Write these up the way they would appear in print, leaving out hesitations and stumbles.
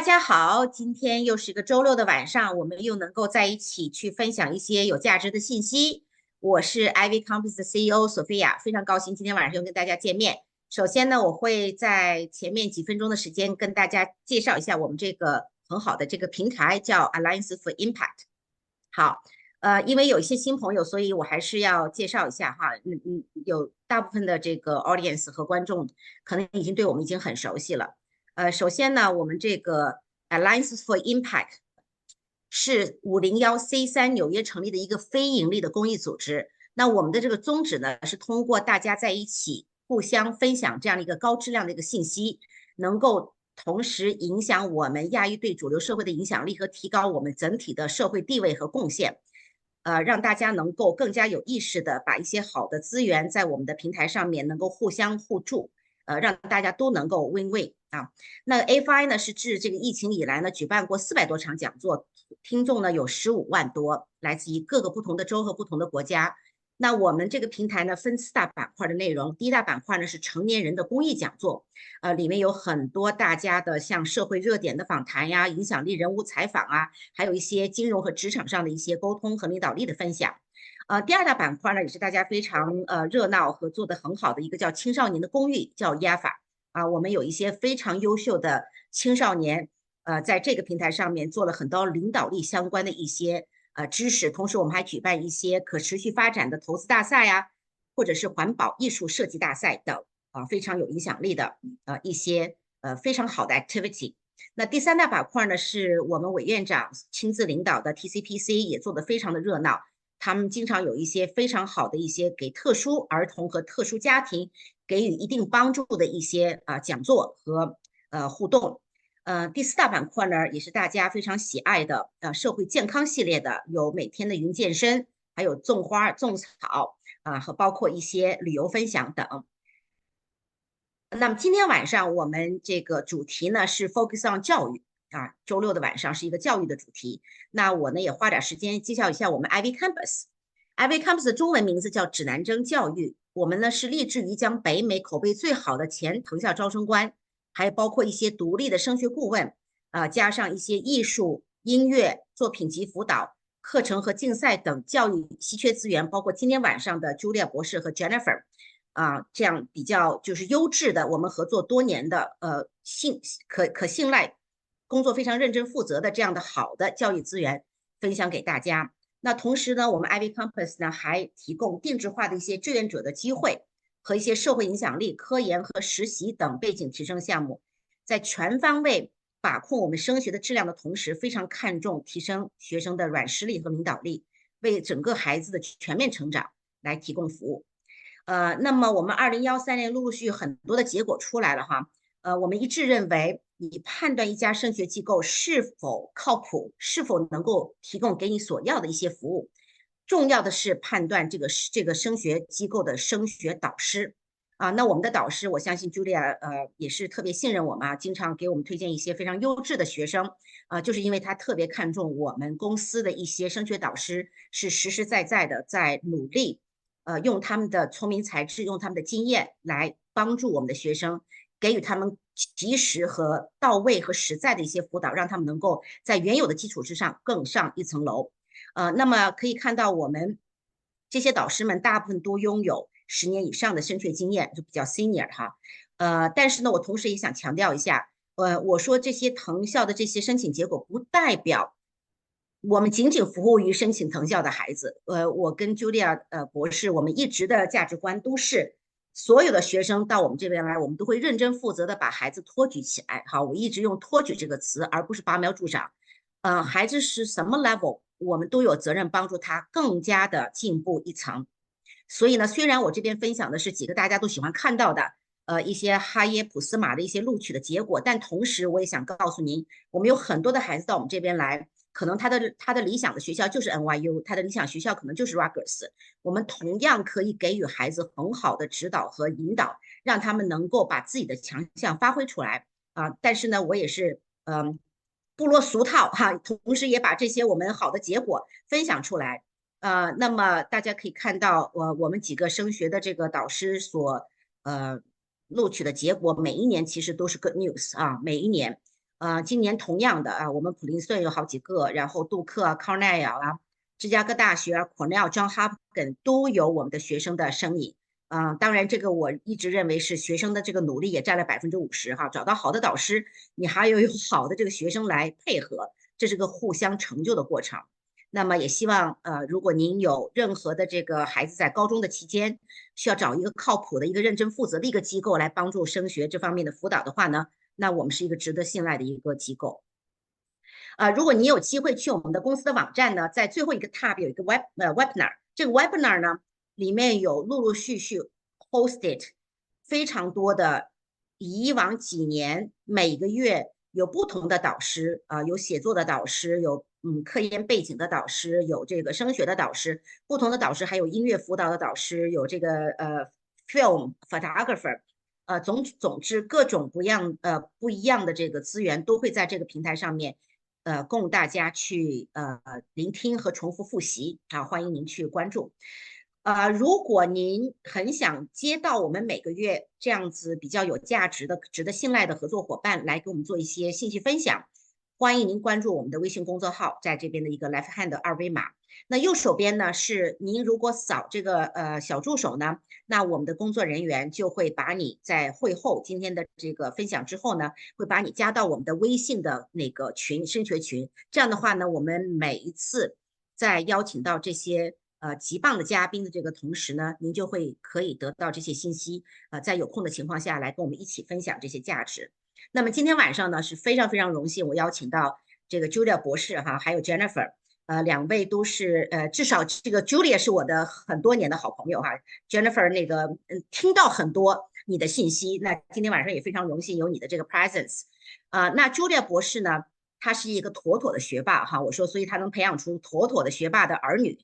大家好，今天又是一个周六的晚上，我们又能够在一起去分享一些有价值的信息。我是 IvyCompass 的 CEO 索菲亚，非常高兴今天晚上又跟大家见面。首先呢，我会在前面几分钟的时间跟大家介绍一下我们这个很好的这个平台，叫 Alliance for Impact。好，因为有一些新朋友，所以我还是要介绍一下哈。有大部分的这个 audience 和观众可能已经对我们已经很熟悉了。首先呢，我们这个 Alliance for Impact 是501C3纽约成立的一个非盈利的公益组织。那我们的这个宗旨呢，是通过大家在一起互相分享这样的一个高质量的一个信息，能够同时影响我们亚裔对主流社会的影响力和提高我们整体的社会地位和贡献。让大家能够更加有意识的把一些好的资源在我们的平台上面能够互相互助。让大家都能够 win-win 啊。那 AFI 呢是自这个疫情以来呢举办过400多场讲座，听众呢有15万多，来自于各个不同的州和不同的国家。那我们这个平台呢分4大板块的内容，第一大板块呢是成年人的公益讲座，里面有很多大家的像社会热点的访谈呀、影响力人物采访啊，还有一些金融和职场上的一些沟通和领导力的分享。第二大板块呢，也是大家非常热闹和做得很好的一个叫青少年的公寓，叫 IvyCompass 啊。我们有一些非常优秀的青少年，在这个平台上面做了很多领导力相关的一些知识，同时我们还举办一些可持续发展的投资大赛呀，或者是环保艺术设计大赛等非常有影响力的一些非常好的 activity。那第3大板块呢，是我们委员长亲自领导的 TCPC， 也做得非常的热闹。他们经常有一些非常好的一些给特殊儿童和特殊家庭给予一定帮助的一些讲座和互动。第4大板块呢，也是大家非常喜爱的社会健康系列的，有每天的云健身，还有种花种草和包括一些旅游分享等。那么今天晚上我们这个主题呢是 focus on 教育。周六的晚上是一个教育的主题。那我呢也花点时间介绍一下我们 IvyCompass。IvyCompass 的中文名字叫指南针教育。我们呢是立志于将北美口碑最好的前藤校招生官，还包括一些独立的升学顾问，加上一些艺术、音乐作品集辅导、课程和竞赛等教育稀缺资源，包括今天晚上的 Julia 博士和 Jennifer。这样比较就是优质的，我们合作多年的可信赖。工作非常认真负责的这样的好的教育资源分享给大家。那同时呢，我们 IvyCompass 呢还提供定制化的一些志愿者的机会和一些社会影响力、科研和实习等背景提升项目，在全方位把控我们升学的质量的同时，非常看重提升学生的软实力和领导力，为整个孩子的全面成长来提供服务。那么我们2013年陆续很多的结果出来了哈。我们一致认为，你判断一家升学机构是否靠谱，是否能够提供给你所要的一些服务，重要的是判断这个升学机构的升学导师那我们的导师，我相信 Julia 也是特别信任我们经常给我们推荐一些非常优质的学生就是因为他特别看重我们公司的一些升学导师是实实在在的在努力用他们的聪明才智，用他们的经验来帮助我们的学生，给予他们及时和到位和实在的一些辅导，让他们能够在原有的基础之上更上一层楼。那么可以看到我们这些导师们大部分都拥有10年以上的升学经验，就比较 senior 哈。但是呢，我同时也想强调一下，我说这些藤校的这些申请结果不代表我们仅仅服务于申请藤校的孩子。我跟 Julia 博士，我们一直的价值观都是，所有的学生到我们这边来，我们都会认真负责的把孩子托举起来。好，我一直用托举这个词，而不是拔苗助长。孩子是什么 level， 我们都有责任帮助他更加的进步一层。所以呢，虽然我这边分享的是几个大家都喜欢看到的，一些哈耶普斯马的一些录取的结果，但同时我也想告诉您，我们有很多的孩子到我们这边来。可能他的理想的学校就是 NYU， 他的理想学校可能就是 Rutgers。我们同样可以给予孩子很好的指导和引导，让他们能够把自己的强项发挥出来但是呢，我也是不落俗套哈，同时也把这些我们好的结果分享出来。那么大家可以看到，我们几个升学的这个导师所录取的结果，每一年其实都是 good news每一年。今年同样的我们普林斯顿有好几个，然后杜克康奈尔芝加哥大学Cornell、John Hopkins 都有我们的学生的身影。当然，这个我一直认为是学生的这个努力也占了50%哈。找到好的导师，你还有好的这个学生来配合，这是个互相成就的过程。那么也希望如果您有任何的这个孩子在高中的期间需要找一个靠谱的、一个认真负责的一个机构来帮助升学这方面的辅导的话呢，那我们是一个值得信赖的一个机构。如果你有机会去我们的公司的网站呢，在最后一个 tab 有一个 webinar， 这个 webinar 呢里面有陆陆续续 hosted 非常多的以往几年每个月有不同的导师有写作的导师，有科研背景的导师，有这个升学的导师，不同的导师还有音乐辅导的导师，有这个film photographer。总之各种不一样的这个资源都会在这个平台上面供大家去聆听和重复复习欢迎您去关注。如果您很想接到我们每个月这样子比较有价值的、值得信赖的合作伙伴来给我们做一些信息分享，欢迎您关注我们的微信公众号，在这边的一个 left hand 的二维码。那右手边呢是您如果扫这个小助手呢，那我们的工作人员就会把你在会后今天的这个分享之后呢，会把你加到我们的微信的那个群升学群。这样的话呢，我们每一次在邀请到这些极棒的嘉宾的这个同时呢，您就可以得到这些信息在有空的情况下来跟我们一起分享这些价值。那么今天晚上呢是非常非常荣幸，我邀请到这个 Julia 博士还有 Jennifer。两位都是至少这个 Julia 是我的很多年的好朋友Jennifer 那个听到很多你的信息，那今天晚上也非常荣幸有你的这个 presence。那 Julia 博士呢，她是一个妥妥的学霸我说，所以她能培养出妥妥的学霸的儿女。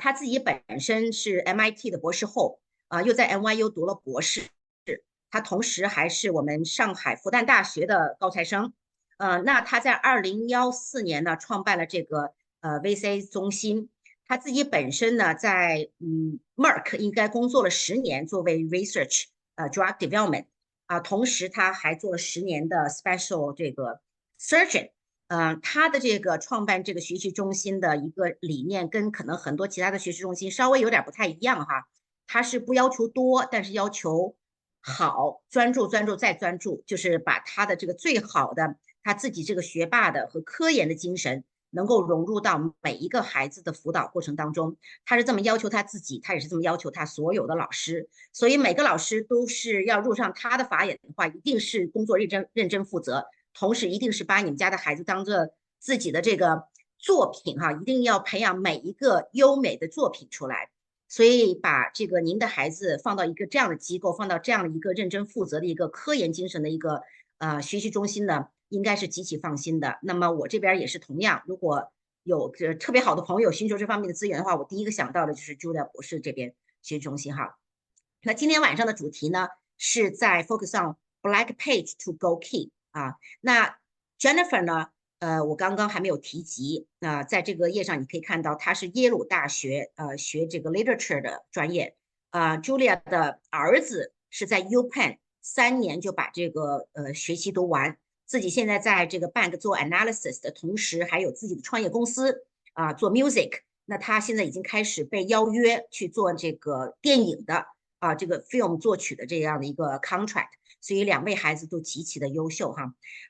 她自己本身是 MIT 的博士后又在 NYU 读了博士，她同时还是我们上海复旦大学的高材生。那她在2014年呢创办了这个VSA 中心，他自己本身呢在Merck 应该工作了10年，作为 research drug development 同时他还做了10年的 special 这个 surgeon。他的这个创办这个学习中心的一个理念跟可能很多其他的学习中心稍微有点不太一样他是不要求多，但是要求好，专注再专注，就是把他的这个最好的他自己这个学霸的和科研的精神能够融入到每一个孩子的辅导过程当中。他是这么要求他自己，他也是这么要求他所有的老师，所以每个老师都是要入上他的法眼的话，一定是工作认真负责，同时一定是把你们家的孩子当做自己的这个作品一定要培养每一个优美的作品出来。所以把这个您的孩子放到一个这样的机构，放到这样的一个认真负责的一个科研精神的一个学习中心呢，应该是极其放心的。那么我这边也是同样，如果有特别好的朋友寻求这方面的资源的话，我第一个想到的就是 Julia 博士这边学习中心那今天晚上的主题呢是在 focus on black page to go key 那 Jennifer 呢我刚刚还没有提及在这个页上你可以看到她是耶鲁大学学这个 literature 的专业Julia 的儿子是在 UPenn 3年就把这个学期读完，自己现在在这个 bank 做 analysis 的同时还有自己的创业公司做 music。 那他现在已经开始被邀约去做这个电影的这个 film 作曲的这样的一个 contract， 所以2位孩子都极其的优秀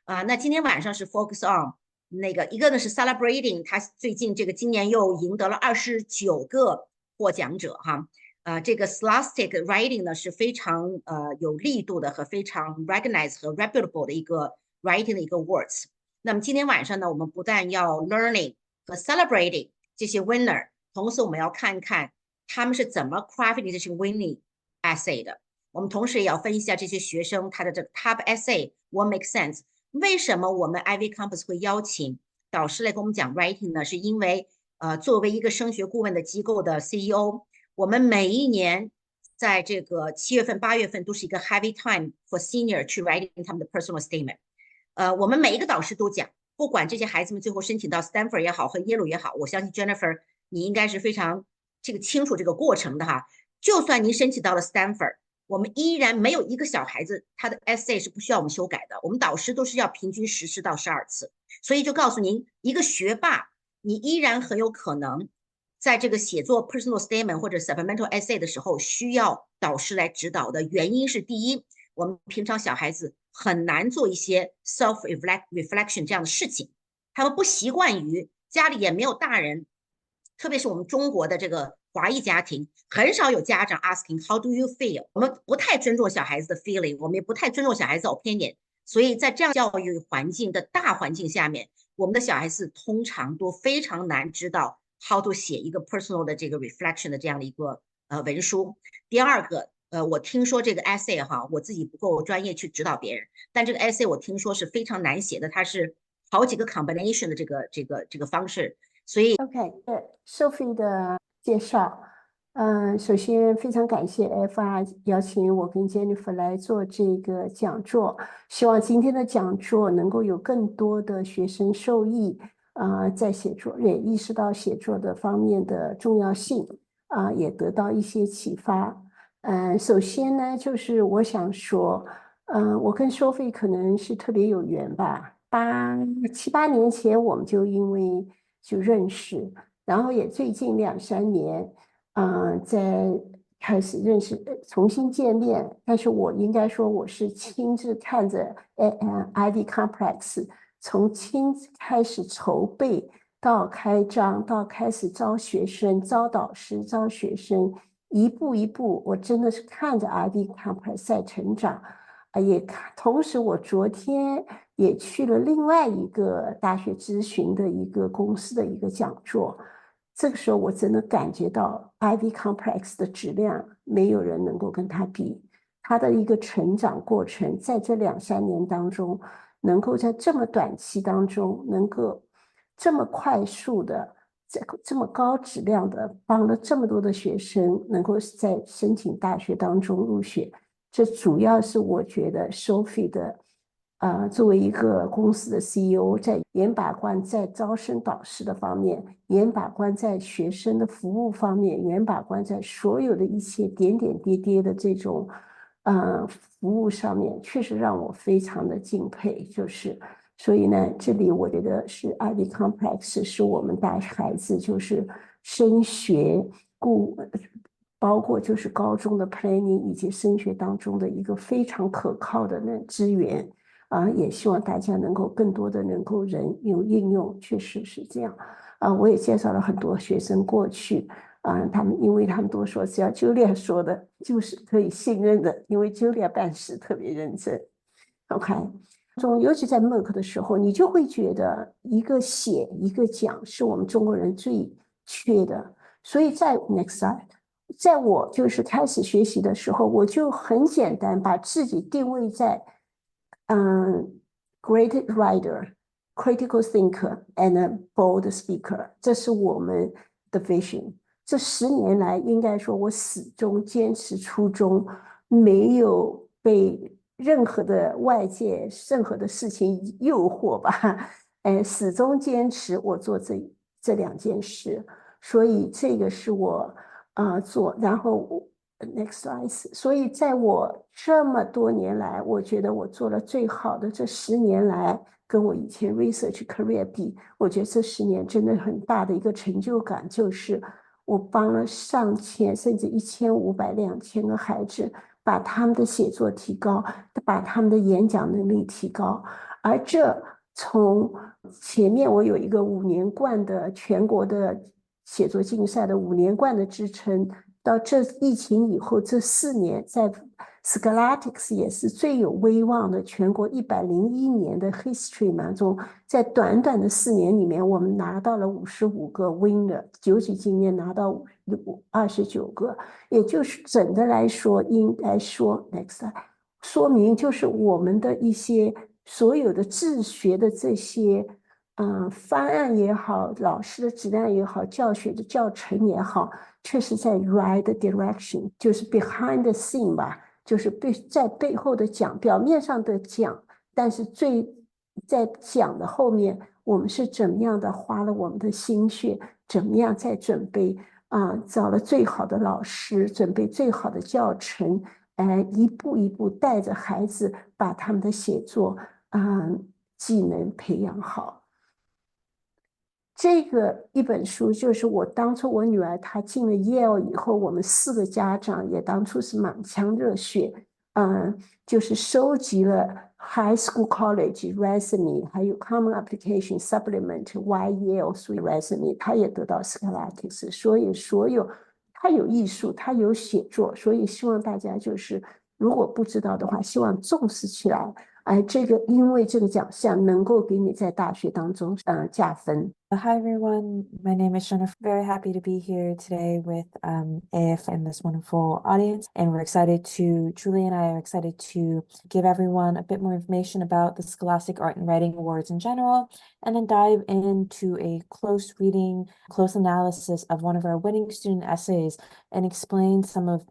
那今天晚上是 focus on 那个一个呢是 celebrating 他最近这个今年又赢得了29个获奖者这个 Scholastics writing 呢是非常有力度的和非常 recognized 和 reputable 的一个 writing 的一个 words。 那么今天晚上呢，我们不但要 learning 和 celebrating 这些 winner， 同时我们要看看他们是怎么 crafting 这些 winning essay 的。我们同时也要分析一下这些学生他的这个 top essay what makes sense。 为什么我们 IvyCompass 会邀请导师来跟我们讲 writing 呢？是因为作为一个升学顾问的机构的 CEO，我们每一年在这个7月份、8月份都是一个 heavy time for senior 去 writing 他们的 personal statement。我们每一个导师都讲，不管这些孩子们最后申请到 Stanford 也好和耶鲁也好，我相信 Jennifer 你应该是非常这个清楚这个过程的就算您申请到了 Stanford，我们依然没有一个小孩子他的 essay 是不需要我们修改的，我们导师都是要平均10次到12次。所以就告诉您，一个学霸，你依然很有可能在这个写作 personal statement 或者 supplemental essay 的时候，需要导师来指导的原因是，第一，我们平常小孩子很难做一些 self reflection 这样的事情，他们不习惯于，家里也没有大人，特别是我们中国的这个华裔家庭，很少有家长 asking how do you feel， 我们不太尊重小孩子的 feeling， 我们也不太尊重小孩子的 opinion， 所以在这样教育环境的大环境下面，我们的小孩子通常都非常难知道 how to 写一个 personal 的这个 reflection 的这样的一个文书。第二个，我听说这个 essay 哈，我自己不够专业去指导别人，但这个 essay 我听说是非常难写的，它是好几个 combination 的这个方式，所以 OK， Sophie 的介绍，首先非常感谢 AFI 邀请我跟 Jennifer 来做这个讲座，希望今天的讲座能够有更多的学生受益，在写作也意识到写作的方面的重要性，也得到一些启发。首先呢，就是我想说，我跟 Sophie 可能是特别有缘吧，7、8年前我们就因为就认识，然后也最近2、3年，在开始认识，重新见面。但是我应该说，我是亲自看着IvyCompass从开始筹备到开张，到开始招学生、招导师、招学生，一步一步，我真的是看着 IvyCompass在成长。同时我昨天也去了另外一个大学咨询的一个公司的一个讲座，这个时候我真的感觉到 IvyCompass的质量没有人能够跟它比，它的一个成长过程在这2、3年当中，能够在这么短期当中能够这么快速的这么高质量的帮了这么多的学生能够在申请大学当中入学，这主要是我觉得 Sophie 的作为一个公司的 CEO， 在严把关在招生导师的方面，严把关在学生的服务方面，严把关在所有的一切点点滴滴的这种服务上面，确实让我非常的敬佩。所以呢，这里我觉得是 IvyCompass 是我们带孩子就是升学包括就是高中的 planning 以及升学当中的一个非常可靠的资源。也希望大家能够更多的能够有应用，确实是这样。我也介绍了很多学生过去，因为他们都说只要 Julia 说的就是可以信任的，因为 Julia 办事特别认真。OK， 尤其在 MOOC 的时候，你就会觉得一个写一个讲是我们中国人最缺的，所以在 Next slide， 在我就是开始学习的时候，我就很简单把自己定位在great writer, critical thinker, and a bold speaker， 这是我们的 vision。这10年来，应该说我始终坚持初衷，没有被任何的外界、任何的事情诱惑吧，始终坚持我做这2件事。所以这个是我做，然后Next slide。所以在我这么多年来，我觉得我做了最好的这10年来，跟我以前 research career 比，我觉得这10年真的很大的一个成就感，就是我帮了上千甚至1500、2000个孩子，把他们的写作提高，把他们的演讲能力提高。而这从前面我有一个5年冠的全国的写作竞赛的5年冠的支撑，到这疫情以后这4年，在 Scholastics 也是最有威望的全国101年的 history 当中，在短短的4年里面，我们拿到了55个 winner， 九级今年拿到29个，也就是整的来说，应该说 next， 说明就是我们的一些所有的自学的这些方案也好，老师的质量也好，教学的教程也好，确实在 right direction， 就是 behind the scene 吧，就是在背后的讲，表面上的讲，但是在讲的后面，我们是怎么样的花了我们的心血，怎么样在准备找了最好的老师，准备最好的教程，一步一步带着孩子把他们的写作技能培养好。这个一本书就是当初我女儿她进了 Yale 以后，我们4个家长也当初是满腔热血，就是收集了 High School College Resume， 还有 Common Application Supplement Why Yale Resume， 她也得到 Scholastics， 所有她有艺术，她有写作，所以希望大家就是如果不知道的话，希望重视起来。因为这个奖项能够给你在大学当中加分。Hi everyone, my name is Jennifer. Very happy to be here today with AF and this wonderful audience. And Julie and I are excited to give everyone a bit more information about the Scholastic Art and Writing Awards in general, and then dive into a close analysis of one of our winning student essays and explain some of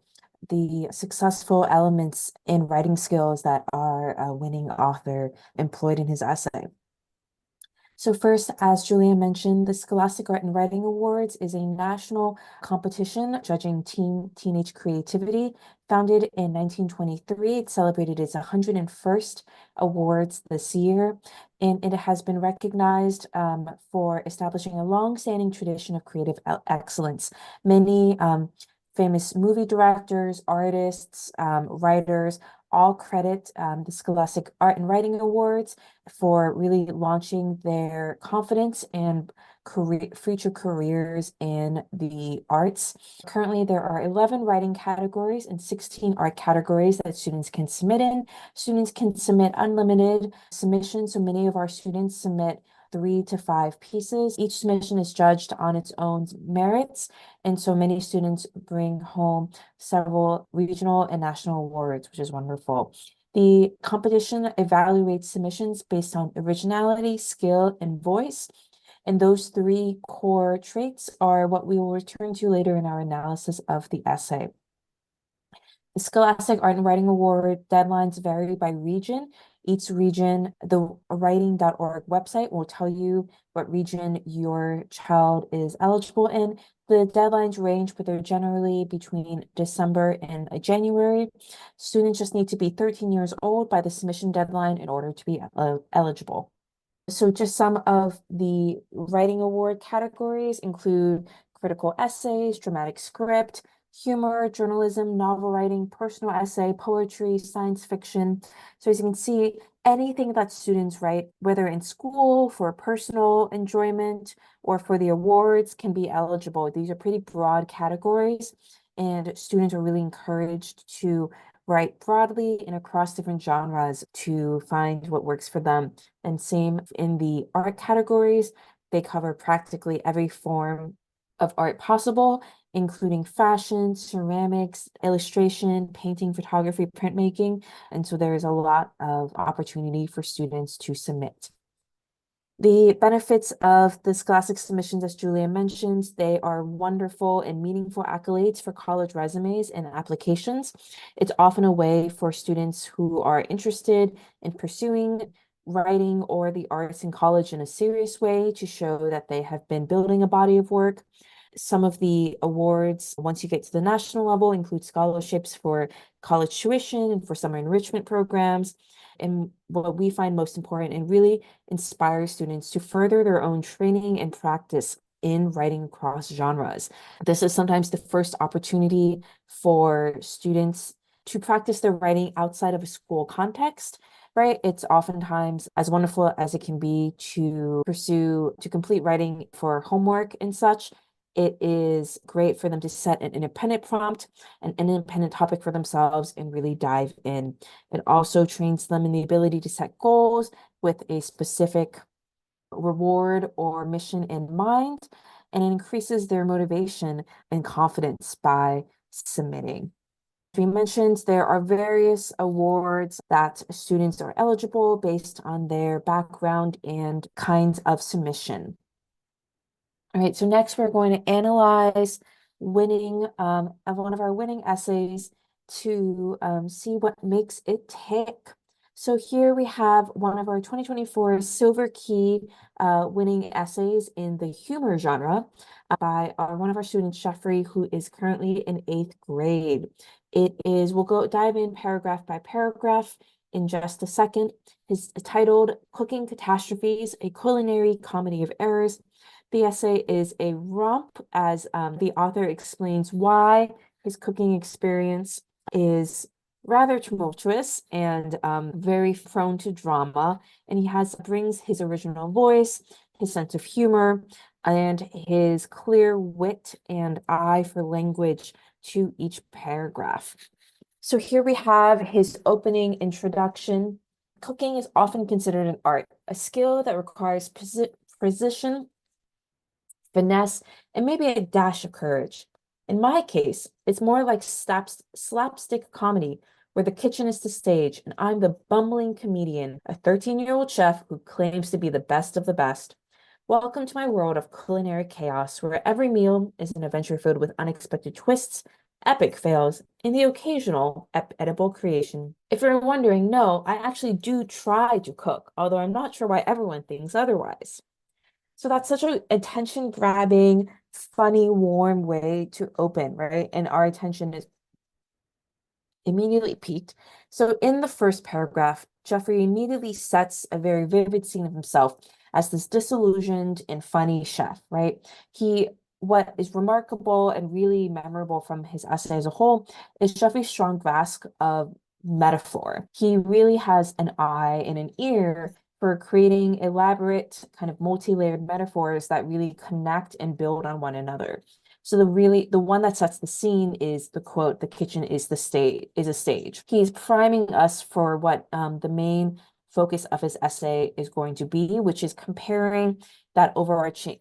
the successful elements in writing skills that our winning author employed in his essay. So first, as Julia mentioned, the Scholastic Art and Writing Awards is a national competition judging teenage creativity. Founded in 1923, it celebrated its 101st awards this year, and it has been recognized for establishing a long-standing tradition of creative excellence. Many famous movie directors, artists, writers, all credit the Scholastic Art and Writing Awards for really launching their confidence and future careers in the arts. Currently, there are 11 writing categories and 16 art categories that students can submit in. Students can submit unlimited submissions, so many of our students submit 3 to 5 pieces. Each submission is judged on its own merits, and so many students bring home several regional and national awards, which is wonderful. The competition evaluates submissions based on originality, skill, and voice, and those 3 core traits are what we will return to later in our analysis of the essay. The Scholastic Art and Writing Award deadlines vary by region. Each region, the writing.org website will tell you what region your child is eligible in. The deadlines range, but they're generally between December and January. Students just need to be 13 years old by the submission deadline in order to be eligible. So just some of the writing award categories include critical essays, dramatic script, humor, journalism, novel writing, personal essay, poetry, science fiction. So as you can see, anything that students write, whether in school for personal enjoyment or for the awards, can be eligible. These are pretty broad categories, and students are really encouraged to write broadly and across different genres to find what works for them. And same in the art categories, they cover practically every form of art possible, including fashion, ceramics, illustration, painting, photography, printmaking. And so there is a lot of opportunity for students to submit. The benefits of the Scholastic submissions, as Julia mentioned, they are wonderful and meaningful accolades for college resumes and applications. It's often a way for students who are interested in pursuing writing or the arts in college in a serious way to show that they have been building a body of work. Some of the awards, once you get to the national level, include scholarships for college tuition and for summer enrichment programs. And what we find most important, and really inspire students to further their own training and practice in writing across genres. This is sometimes the first opportunity for students to practice their writing outside of a school context, right? It's oftentimes as wonderful as it can be to complete writing for homework and such. It is great for them to set an independent prompt, an independent topic for themselves, and really dive in. It also trains them in the ability to set goals with a specific reward or mission in mind, and it increases their motivation and confidence by submitting. As we mentioned, there are various awards that students are eligible based on their background and kinds of submission. All right, so next we're going to analyze one of our winning essays to see what makes it tick. So here we have one of our 2024 Silver Key winning essays in the humor genre by one of our students, Jeffrey, who is currently in 8th grade. We'll dive in paragraph by paragraph in just a second. It's titled Cooking Catastrophes, a Culinary Comedy of Errors. The essay is a romp as the author explains why his cooking experience is rather tumultuous and very prone to drama. And he brings his original voice, his sense of humor, and his clear wit and eye for language to each paragraph. So here we have his opening introduction. Cooking is often considered an art, a skill that requires precision, finesse, and maybe a dash of courage. In my case, it's more like slapstick comedy, where the kitchen is the stage and I'm the bumbling comedian, a 13-year-old chef who claims to be the best of the best. Welcome to my world of culinary chaos, where every meal is an adventure filled with unexpected twists, epic fails, and the occasional edible creation. If you're wondering, no, I actually do try to cook, although I'm not sure why everyone thinks otherwise. So that's such an attention-grabbing, funny, warm way to open, right? And our attention is immediately piqued. So in the first paragraph, Jeffrey immediately sets a very vivid scene of himself as this disillusioned and funny chef, right? What is remarkable and really memorable from his essay as a whole is Jeffrey's strong grasp of metaphor. He really has an eye and an ear for creating elaborate kind of multi-layered metaphors that really connect and build on one another. So the one that sets the scene is the quote, "The kitchen is a stage." He's priming us for what the main focus of his essay is going to be, which is comparing that overarching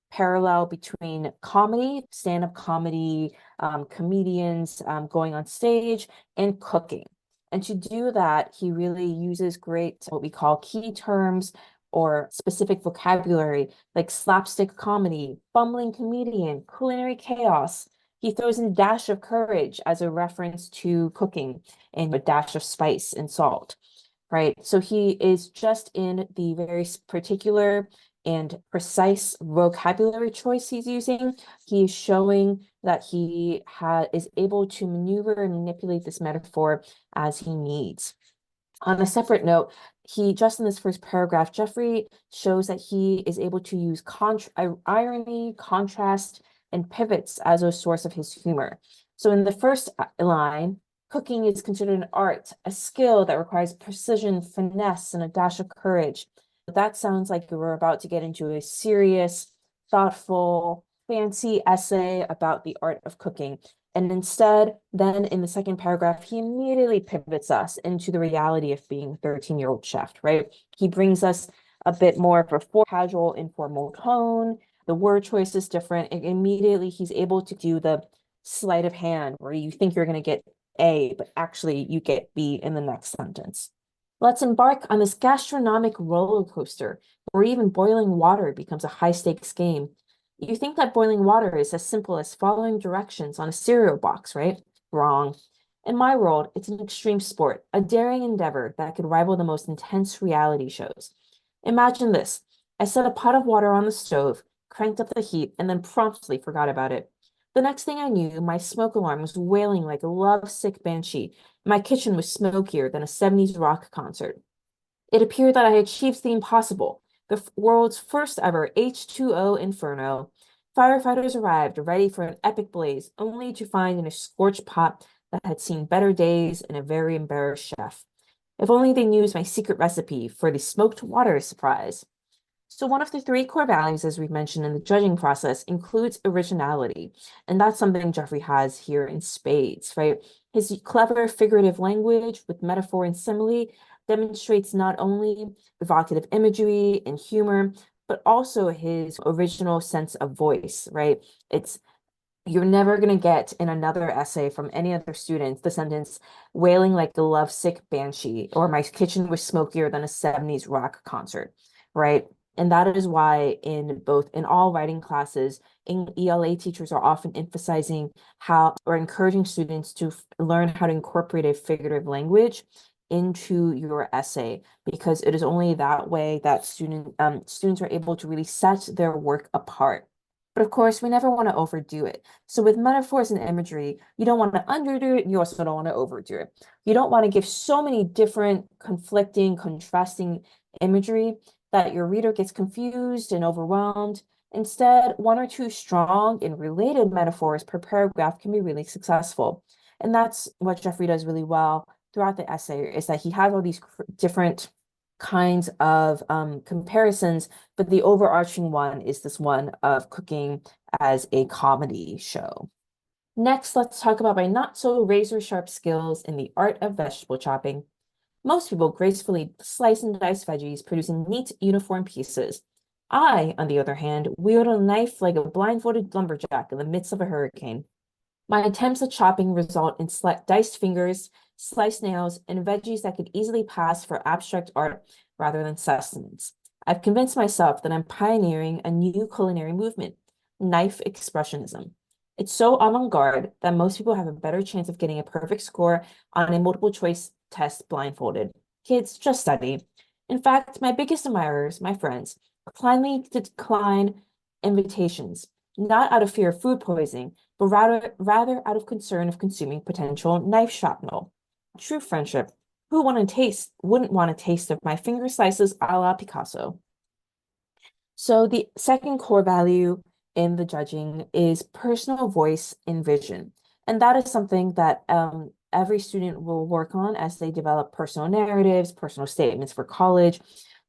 parallel between comedy, stand-up comedy, comedians going on stage, and cooking. And to do that, he really uses great, what we call key terms or specific vocabulary, like slapstick comedy, bumbling comedian, culinary chaos. He throws in dash of courage as a reference to cooking and a dash of spice and salt, right? So he is just in the very particular and precise vocabulary choice he's using. He's showing that he is able to maneuver and manipulate this metaphor as he needs. On a separate note, just in this first paragraph, Jeffrey shows that he is able to use irony, contrast, and pivots as a source of his humor. So in the first line, cooking is considered an art, a skill that requires precision, finesse, and a dash of courage. That sounds like we're about to get into a serious, thoughtful, fancy essay about the art of cooking. And instead, then in the second paragraph, he immediately pivots us into the reality of being a 13-year-old chef, right? He brings us a bit more of a casual, informal tone. The word choice is different. And immediately, he's able to do the sleight of hand where you think you're going to get A, but actually you get B in the next sentence. Let's embark on this gastronomic roller coaster where even boiling water becomes a high-stakes game. You think that boiling water is as simple as following directions on a cereal box, right? Wrong. In my world, it's an extreme sport, a daring endeavor that could rival the most intense reality shows. Imagine this. I set a pot of water on the stove, cranked up the heat, and then promptly forgot about it. The next thing I knew, my smoke alarm was wailing like a lovesick banshee. My kitchen was smokier than a 70s rock concert. It appeared that I had achieved the impossible, the world's first ever H2O inferno. Firefighters arrived, ready for an epic blaze, only to find in a scorched pot that had seen better days and a very embarrassed chef. If only they knew my secret recipe for the smoked water surprise. So one of the 3 core values, as we've mentioned in the judging process, includes originality. And that's something Jeffrey has here in spades, right? His clever figurative language with metaphor and simile demonstrates not only evocative imagery and humor, but also his original sense of voice, right? You're never going to get in another essay from any other student the sentence wailing like a lovesick banshee or my kitchen was smokier than a 70s rock concert, right? And that is why in all writing classes, ELA teachers are often emphasizing how or encouraging students to learn how to incorporate a figurative language into your essay, because it is only that way that students are able to really set their work apart. But of course, we never want to overdo it. So with metaphors and imagery, you don't want to underdo it. You also don't want to overdo it. You don't want to give so many different conflicting, contrasting imagery that your reader gets confused and overwhelmed. Instead, one or two strong and related metaphors per paragraph can be really successful. And that's what Jeffrey does really well throughout the essay, is that he has all these different kinds of comparisons, but the overarching one is this one of cooking as a comedy show. Next, let's talk about my not so razor sharp skills in the art of vegetable chopping. Most people gracefully slice and dice veggies, producing neat, uniform pieces. I, on the other hand, wield a knife like a blindfolded lumberjack in the midst of a hurricane. My attempts at chopping result in diced fingers, sliced nails, and veggies that could easily pass for abstract art rather than sustenance. I've convinced myself that I'm pioneering a new culinary movement, knife expressionism. It's so avant-garde that most people have a better chance of getting a perfect score on a multiple choice test blindfolded. Kids, just study. In fact, my biggest admirers, my friends, kindly decline invitations, not out of fear of food poisoning, but rather out of concern of consuming potential knife shrapnel. True friendship. Who wouldn't want a taste of my finger slices a la Picasso? So the second core value in the judging is personal voice and vision. And that is something that every student will work on as they develop personal narratives, personal statements for college,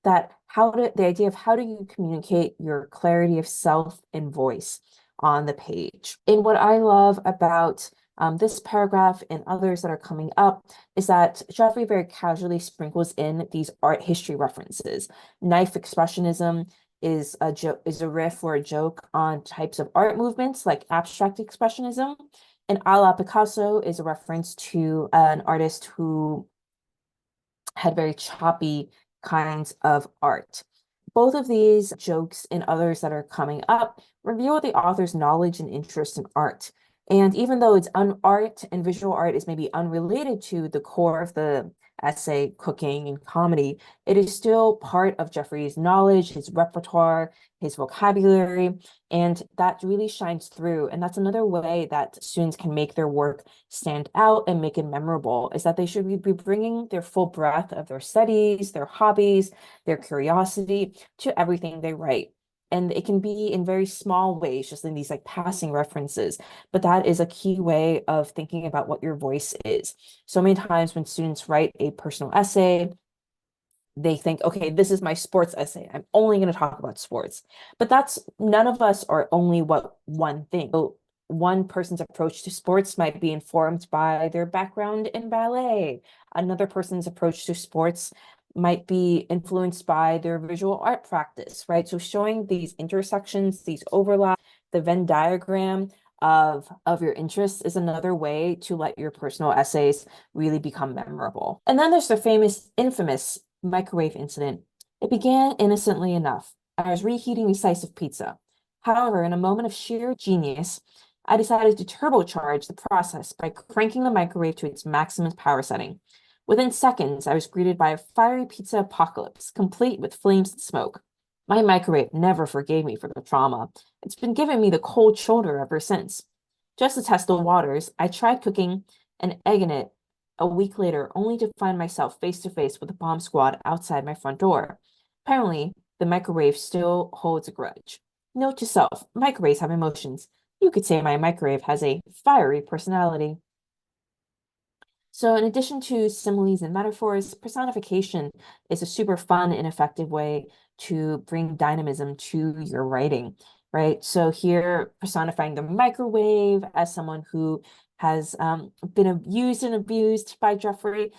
that the idea of how do you communicate your clarity of self and voice on the page. And what I love about this paragraph and others that are coming up is that Jeffrey very casually sprinkles in these art history references. Knife expressionism is a riff or a joke on types of art movements like abstract expressionism, and a la Picasso is a reference to an artist who had very choppy kinds of art. Both of these jokes and others that are coming up reveal the author's knowledge and interest in art. And even though it's art and visual art is maybe unrelated to the core of the essay, cooking and comedy, it is still part of Jeffrey's knowledge, his repertoire, his vocabulary, and that really shines through. And that's another way that students can make their work stand out and make it memorable, is that they should be bringing their full breadth of their studies, their hobbies, their curiosity to everything they write. And it can be in very small ways, just in these like passing references, but that is a key way of thinking about what your voice is. So many times when students write a personal essay, they think, okay, this is my sports essay. I'm only going to talk about sports. But none of us are only one thing. So one person's approach to sports might be informed by their background in ballet. Another person's approach to sports might be influenced by their visual art practice, right? So showing these intersections, these overlaps, the Venn diagram of your interests is another way to let your personal essays really become memorable. And then there's the infamous microwave incident. It began innocently enough. I was reheating a slice of pizza. However, in a moment of sheer genius, I decided to turbocharge the process by cranking the microwave to its maximum power setting. Within seconds, I was greeted by a fiery pizza apocalypse, complete with flames and smoke. My microwave never forgave me for the trauma. It's been giving me the cold shoulder ever since. Just to test the waters, I tried cooking an egg in it a week later, only to find myself face to face with a bomb squad outside my front door. Apparently, the microwave still holds a grudge. Note to self, microwaves have emotions. You could say my microwave has a fiery personality. So in addition to similes and metaphors, personification is a super fun and effective way to bring dynamism to your writing, right? So here, personifying the microwave as someone who has been used and abused by Jeffrey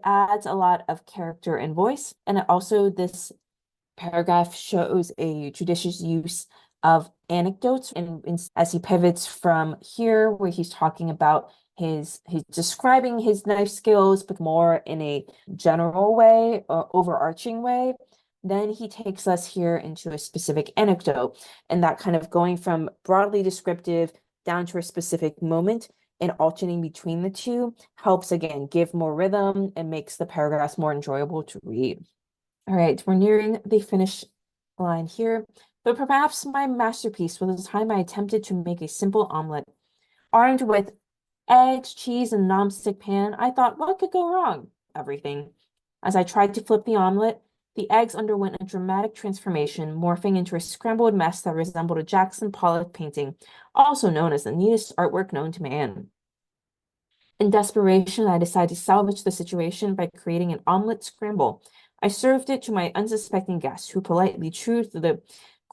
adds a lot of character and voice. And also this paragraph shows a judicious use of anecdotes as he pivots from here where he's talking about he's describing his knife skills, but more in a general way or overarching way. Then he takes us here into a specific anecdote, and that kind of going from broadly descriptive down to a specific moment and alternating between the two helps, again, give more rhythm and makes the paragraphs more enjoyable to read. All right, we're nearing the finish line here, but perhaps my masterpiece was the time I attempted to make a simple omelet. Armed with eggs, cheese, and non-stick pan, I thought, what could go wrong? Everything. As I tried to flip the omelet, the eggs underwent a dramatic transformation, morphing into a scrambled mess that resembled a Jackson Pollock painting, also known as the neatest artwork known to man. In desperation, I decided to salvage the situation by creating an omelet scramble. I served it to my unsuspecting guests, who politely chewed through the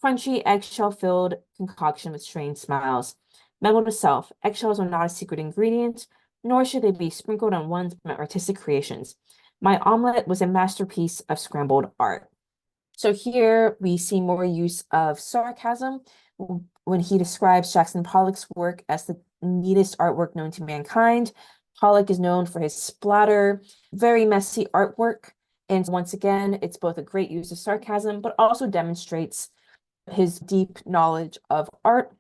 crunchy, eggshell-filled concoction with strange smiles. Memo to self: eggshells are not a secret ingredient, nor should they be sprinkled on one's artistic creations. My omelet was a masterpiece of scrambled art. So here we see more use of sarcasm when he describes Jackson Pollock's work as the neatest artwork known to mankind. Pollock is known for his splatter, very messy artwork. And once again, it's both a great use of sarcasm, but also demonstrates his deep knowledge of art.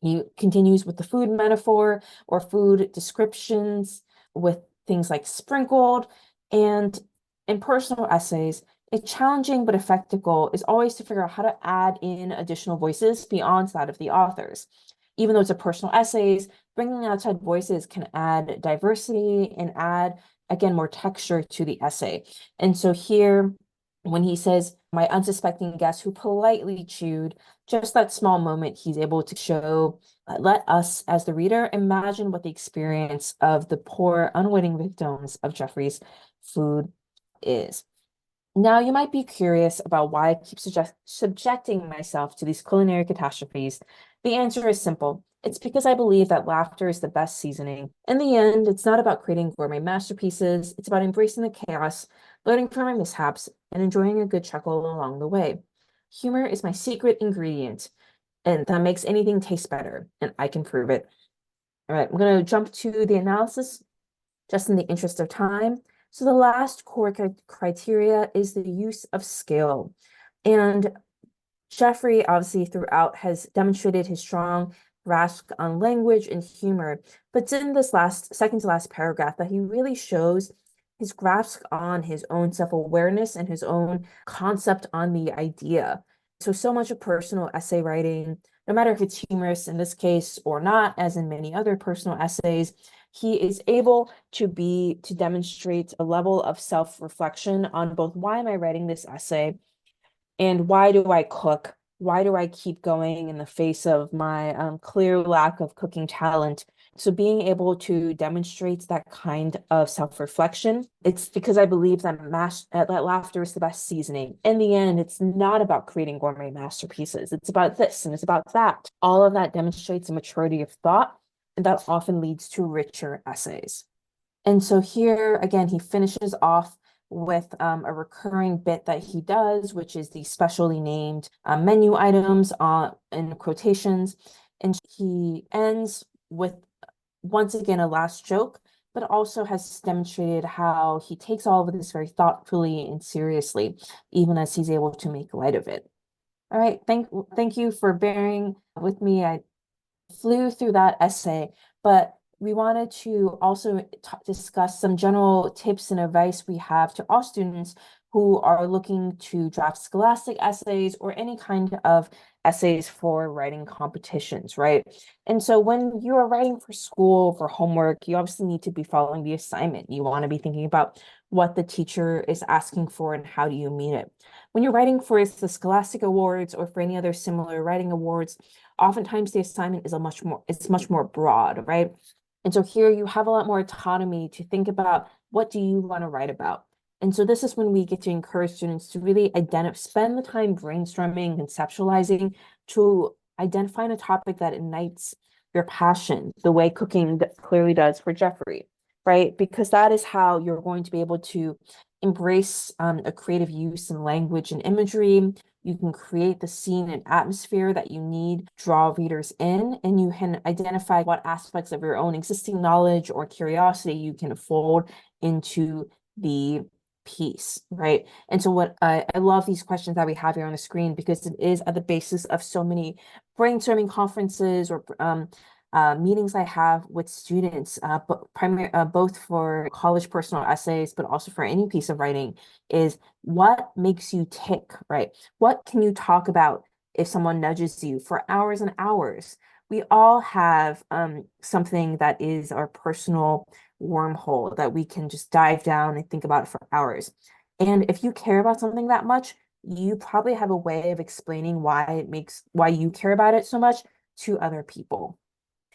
He continues with the food metaphor or food descriptions with things like sprinkled. And in personal essays, a challenging but effective goal is always to figure out how to add in additional voices beyond that of the authors. Even though it's a personal essays, bringing outside voices can add diversity and add, again, more texture to the essay. And so here, when he says, my unsuspecting guest who politely chewed, just that small moment, he's able to show, let us as the reader imagine what the experience of the poor, unwitting victims of Jeffrey's food is. Now, you might be curious about why I keep subjecting myself to these culinary catastrophes. The answer is simple. It's because I believe that laughter is the best seasoning. In the end, it's not about creating gourmet masterpieces. It's about embracing the chaos, learning from my mishaps, and enjoying a good chuckle along the way. Humor is my secret ingredient, and that makes anything taste better, and I can prove it. All right, I'm going to jump to the analysis just in the interest of time. So the last core criteria is the use of skill. And Jeffrey, obviously, throughout has demonstrated his strong grasp on language and humor, but it's in this second to last paragraph that he really shows his grasp on his own self-awareness and his own concept on the idea. So much of personal essay writing, no matter if it's humorous in this case or not, as in many other personal essays, he is able to demonstrate a level of self-reflection on both why am I writing this essay and why do I cook? Why do I keep going in the face of my clear lack of cooking talent? So being able to demonstrate that kind of self-reflection, it's because I believe that laughter is the best seasoning. In the end, it's not about creating gourmet masterpieces. It's about this and it's about that. All of that demonstrates a maturity of thought, and that often leads to richer essays. And so here, again, he finishes off with a recurring bit that he does, which is the specially named menu items in quotations. And he ends with, once again, a last joke, but also has demonstrated how he takes all of this very thoughtfully and seriously, even as he's able to make light of it. All right, thank you for bearing with me. I flew through that essay, but we wanted to also discuss some general tips and advice we have to all students who are looking to draft scholastic essays or any kind of essays for writing competitions, right? And so when you are writing for school, for homework, you obviously need to be following the assignment. You want to be thinking about what the teacher is asking for and how do you meet it. When you're writing for the Scholastic Awards or for any other similar writing awards, oftentimes the assignment is much more broad, right? And so here you have a lot more autonomy to think about what do you want to write about. And so this is when we get to encourage students to really spend the time brainstorming, conceptualizing, to identify a topic that ignites your passion, the way cooking clearly does for Jeffrey, right? Because that is how you're going to be able to embrace a creative use in language and imagery. You can create the scene and atmosphere that you need to draw readers in, and you can identify what aspects of your own existing knowledge or curiosity you can fold into the piece, right? And so what I love these questions that we have here on the screen, because it is at the basis of so many brainstorming conferences or meetings I have with students, both for college personal essays, but also for any piece of writing, is what makes you tick, right? What can you talk about if someone nudges you for hours and hours? We all have something that is our personal wormhole that we can just dive down and think about for hours. And if you care about something that much, you probably have a way of explaining why you care about it so much to other people.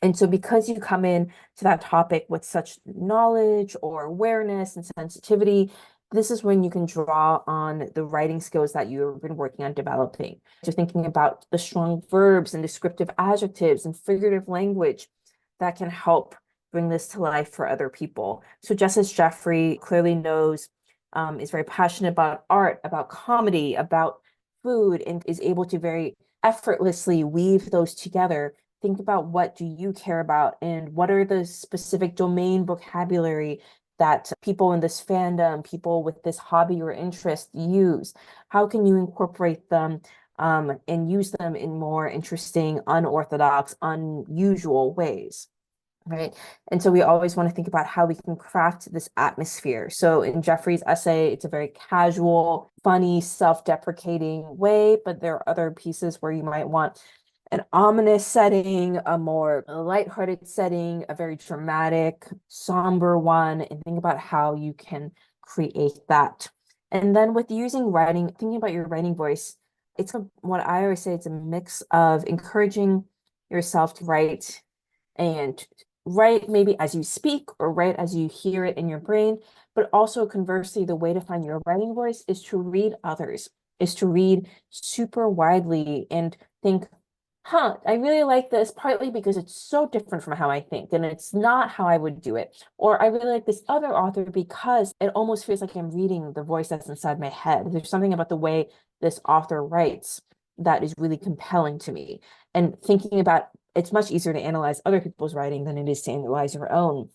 And so because you come in to that topic with such knowledge or awareness and sensitivity, this is when you can draw on the writing skills that you've been working on developing. So thinking about the strong verbs and descriptive adjectives and figurative language that can help bring this to life for other people. So just as Jeffrey clearly knows, is very passionate about art, about comedy, about food, and is able to very effortlessly weave those together, think about what do you care about and what are the specific domain vocabulary that people in this fandom, people with this hobby or interest use. How can you incorporate them and use them in more interesting, unorthodox, unusual ways? Right. And so we always want to think about how we can craft this atmosphere. So in Jeffrey's essay, it's a very casual, funny, self-deprecating way, but there are other pieces where you might want an ominous setting, a more lighthearted setting, a very dramatic, somber one, and think about how you can create that. And then with using writing, thinking about your writing voice, what I always say, it's a mix of encouraging yourself to write and write maybe as you speak or write as you hear it in your brain, but also conversely, the way to find your writing voice is to read others, is to read super widely and think, I really like this, partly because it's so different from how I think, and it's not how I would do it. Or I really like this other author because it almost feels like I'm reading the voice that's inside my head. There's something about the way this author writes that is really compelling to me. And thinking about, it's much easier to analyze other people's writing than it is to analyze your own.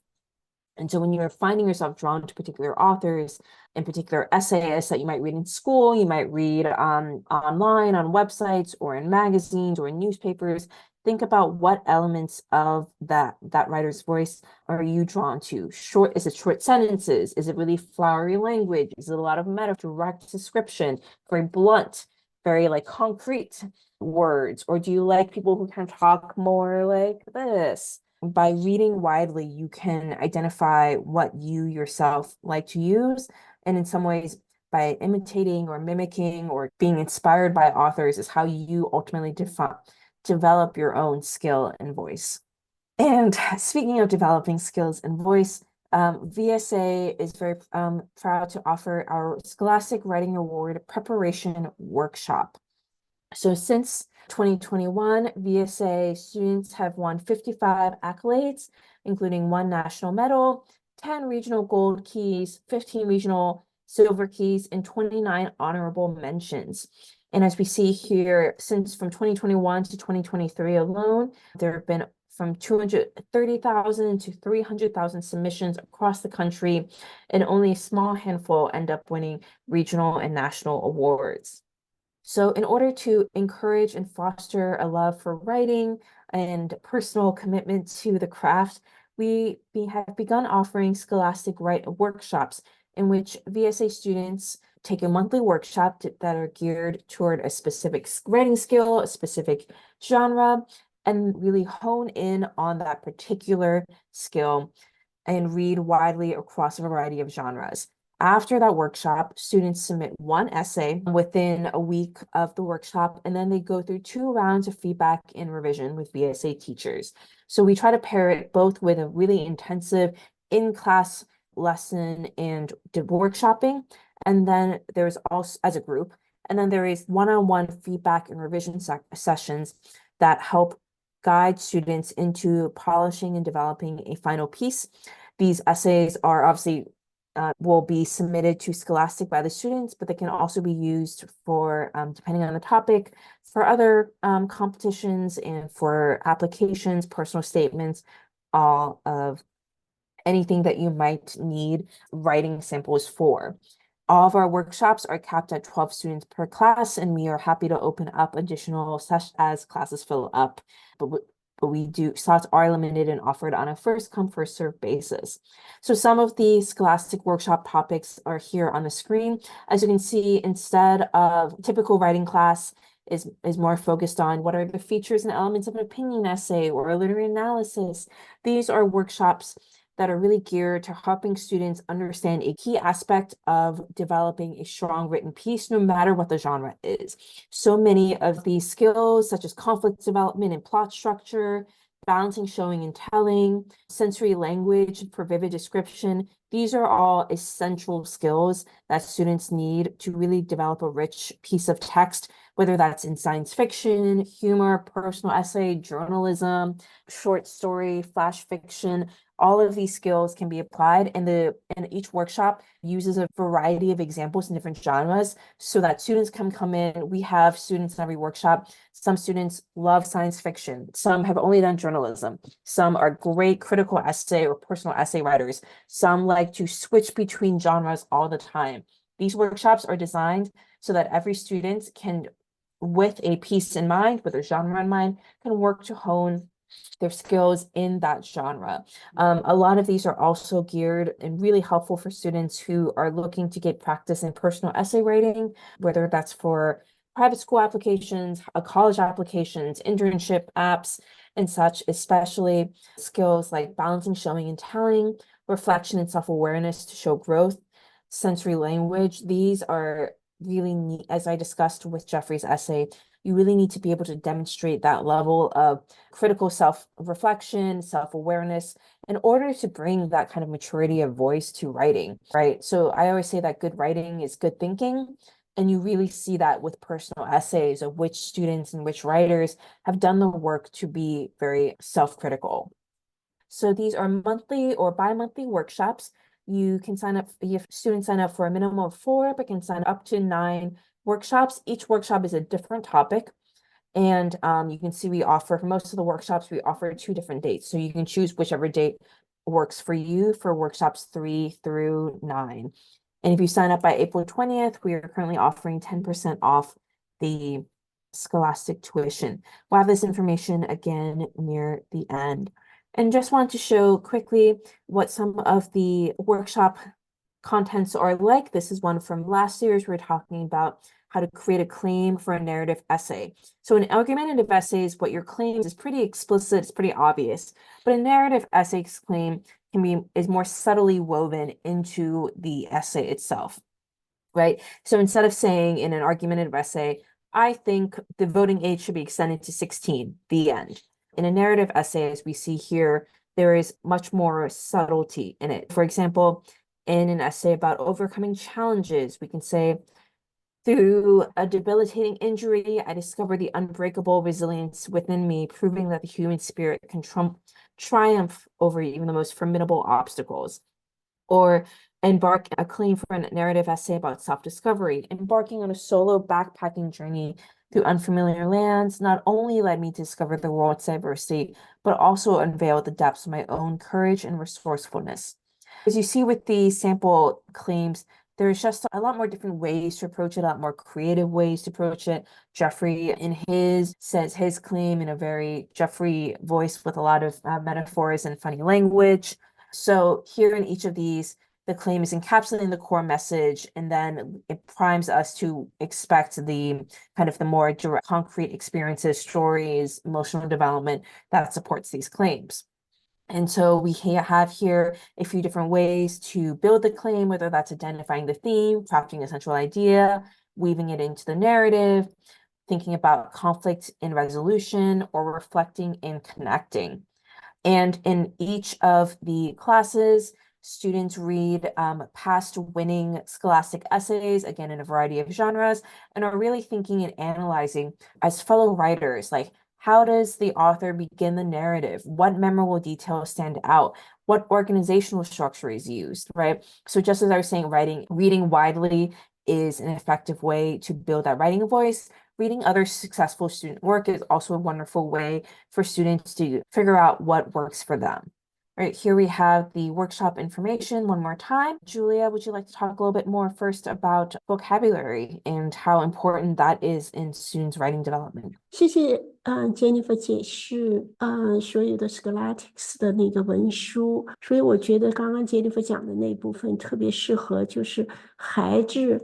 And so when you're finding yourself drawn to particular authors and particular essayists that you might read in school, you might read online on websites or in magazines or in newspapers, think about what elements of that writer's voice are you drawn to? Is it short sentences? Is it really flowery language? Is it a lot of metaphor, direct description, very blunt, very like concrete words? Or do you like people who can talk more like this? By reading widely, you can identify what you yourself like to use. And in some ways, by imitating or mimicking or being inspired by authors is how you ultimately develop your own skill and voice. And speaking of developing skills and voice, VSA is very proud to offer our Scholastic Writing Award Preparation Workshop. So since 2021, VSA students have won 55 accolades, including 1 national medal, 10 regional gold keys, 15 regional silver keys, and 29 honorable mentions. And as we see here, from 2021 to 2023 alone, there have been from 230,000 to 300,000 submissions across the country, and only a small handful end up winning regional and national awards. So in order to encourage and foster a love for writing and personal commitment to the craft, we have begun offering Scholastic Write workshops in which VSA students take a monthly workshop that are geared toward a specific writing skill, a specific genre, and really hone in on that particular skill and read widely across a variety of genres. After that workshop, students submit 1 essay within a week of the workshop, and then they go through 2 rounds of feedback and revision with VSA teachers. So we try to pair it both with a really intensive in-class lesson and workshopping, and then there's also, as a group, and then there is one-on-one feedback and revision sessions that help guide students into polishing and developing a final piece. These essays are obviously will be submitted to Scholastic by the students, but they can also be used for, depending on the topic, for other competitions and for applications, personal statements, all of anything that you might need writing samples for. All of our workshops are capped at 12 students per class, and we are happy to open up additional sessions as classes fill up. But but slots are limited and offered on a first come, first served basis. So some of the Scholastic workshop topics are here on the screen. As you can see, instead of typical writing class is more focused on what are the features and elements of an opinion essay or a literary analysis. These are workshops that are really geared to helping students understand a key aspect of developing a strong written piece, no matter what the genre is. So many of these skills, such as conflict development and plot structure, balancing showing and telling, sensory language for vivid description, these are all essential skills that students need to really develop a rich piece of text, whether that's in science fiction, humor, personal essay, journalism, short story, flash fiction. All of these skills can be applied, and each workshop uses a variety of examples in different genres so that students can come in. We have students in every workshop. Some students love science fiction. Some have only done journalism. Some are great critical essay or personal essay writers. Some like to switch between genres all the time. These workshops are designed so that every student can, with a piece in mind, with a genre in mind, can work to hone their skills in that genre. A lot of these are also geared and really helpful for students who are looking to get practice in personal essay writing, whether that's for private school applications, college applications, internship apps, and such, especially skills like balancing showing and telling, reflection and self-awareness to show growth, sensory language. These are really neat, as I discussed with Jeffrey's essay. You really need to be able to demonstrate that level of critical self-reflection, self-awareness in order to bring that kind of maturity of voice to writing, right? So I always say that good writing is good thinking. And you really see that with personal essays of which students and which writers have done the work to be very self-critical. So these are monthly or bi-monthly workshops. You can sign up, if students sign up for a minimum of 4, but can sign up to 9 workshops. Each workshop is a different topic. And you can see for most of the workshops, we offer 2 different dates. So you can choose whichever date works for you for workshops 3 through 9. And if you sign up by April 20th, we are currently offering 10% off the Scholastic tuition. We'll have this information again near the end. And just want to show quickly what some of the workshop contents are like. This is one from last year's. We're talking about how to create a claim for a narrative essay. So in argumentative essays, what your claim is pretty explicit, it's pretty obvious. But a narrative essay's claim is more subtly woven into the essay itself, right? So instead of saying in an argumentative essay, I think the voting age should be extended to 16, the end. In a narrative essay, as we see here, there is much more subtlety in it. For example, in an essay about overcoming challenges, we can say, through a debilitating injury, I discovered the unbreakable resilience within me, proving that the human spirit can triumph over even the most formidable obstacles. Or embark a claim for a narrative essay about self-discovery. Embarking on a solo backpacking journey through unfamiliar lands not only led me to discover the world's diversity, but also unveiled the depths of my own courage and resourcefulness. As you see with the sample claims, there's just a lot more different ways to approach it, a lot more creative ways to approach it. Jeffrey says his claim in a very Jeffrey voice with a lot of metaphors and funny language. So here in each of these, the claim is encapsulating the core message, and then it primes us to expect the kind of the more direct, concrete experiences, stories, emotional development that supports these claims. And so we have here a few different ways to build the claim, whether that's identifying the theme, crafting a central idea, weaving it into the narrative, thinking about conflict and resolution, or reflecting and connecting. And in each of the classes, students read past winning Scholastic essays, again, in a variety of genres, and are really thinking and analyzing as fellow writers, like, how does the author begin the narrative? What memorable details stand out? What organizational structure is used, right? So just as I was saying, reading widely is an effective way to build that writing voice. Reading other successful student work is also a wonderful way for students to figure out what works for them. Right, here we have the workshop information one more time. Julia, would you like to talk a little bit more first about vocabulary and how important that is in students' writing development? 谢谢Jennifer 解释所有的 Scholastics 的那个文书，所以我觉得刚刚 Jennifer 讲的那一部分特别适合就是孩子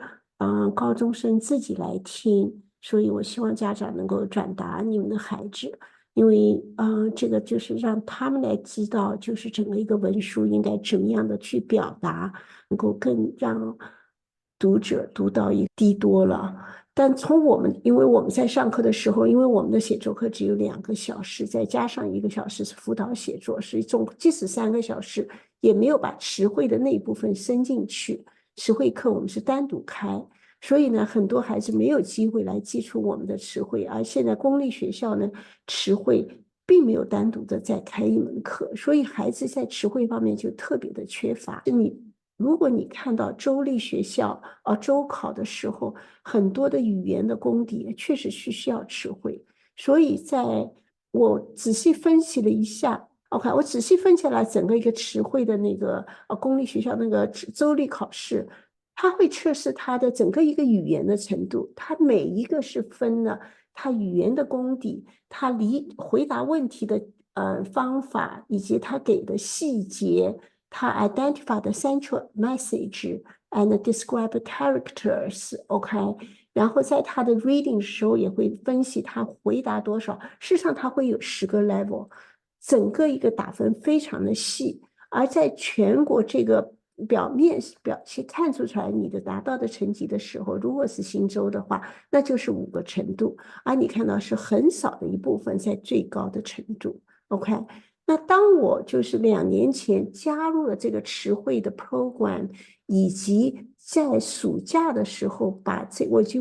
高中生自己来听，所以我希望家长能够转达你们的孩子，因为这个就是让他们来知道就是整个一个文书应该怎么样的去表达，能够更让读者读到一低多了。但从因为我们在上课的时候，因为我们的写作课只有2个小时，再加上1个小时是辅导写作，所以即使3个小时也没有把词汇的那一部分伸进去。词汇课我们是单独开，所以呢，很多孩子没有机会来接触我们的词汇，而现在公立学校呢，词汇并没有单独的再开一门课，所以孩子在词汇方面就特别的缺乏。如果你看到州立学校州考的时候，很多的语言的功底确实是需要词汇，所以我仔细分析了一下 OK， 我仔细分析了整个一个词汇的那个公立学校那个州立考试，它会测试它的整个一个语言的程度，它每一个是分了它语言的功底，它回答问题的方法，以及它给的细节，它 identify the central message and describe characters OK， 然后在它的 reading 的时候也会分析它回答多少，事实上它会有10个 level， 整个一个打分非常的细，而在全国这个表现看出来你的达到的成绩的时候，如果是新州的话，那就是5个程度，而你看到是很少的一部分在最高的程度 OK。那当我就是2年前加入了这个词汇的 program， 以及在暑假的时候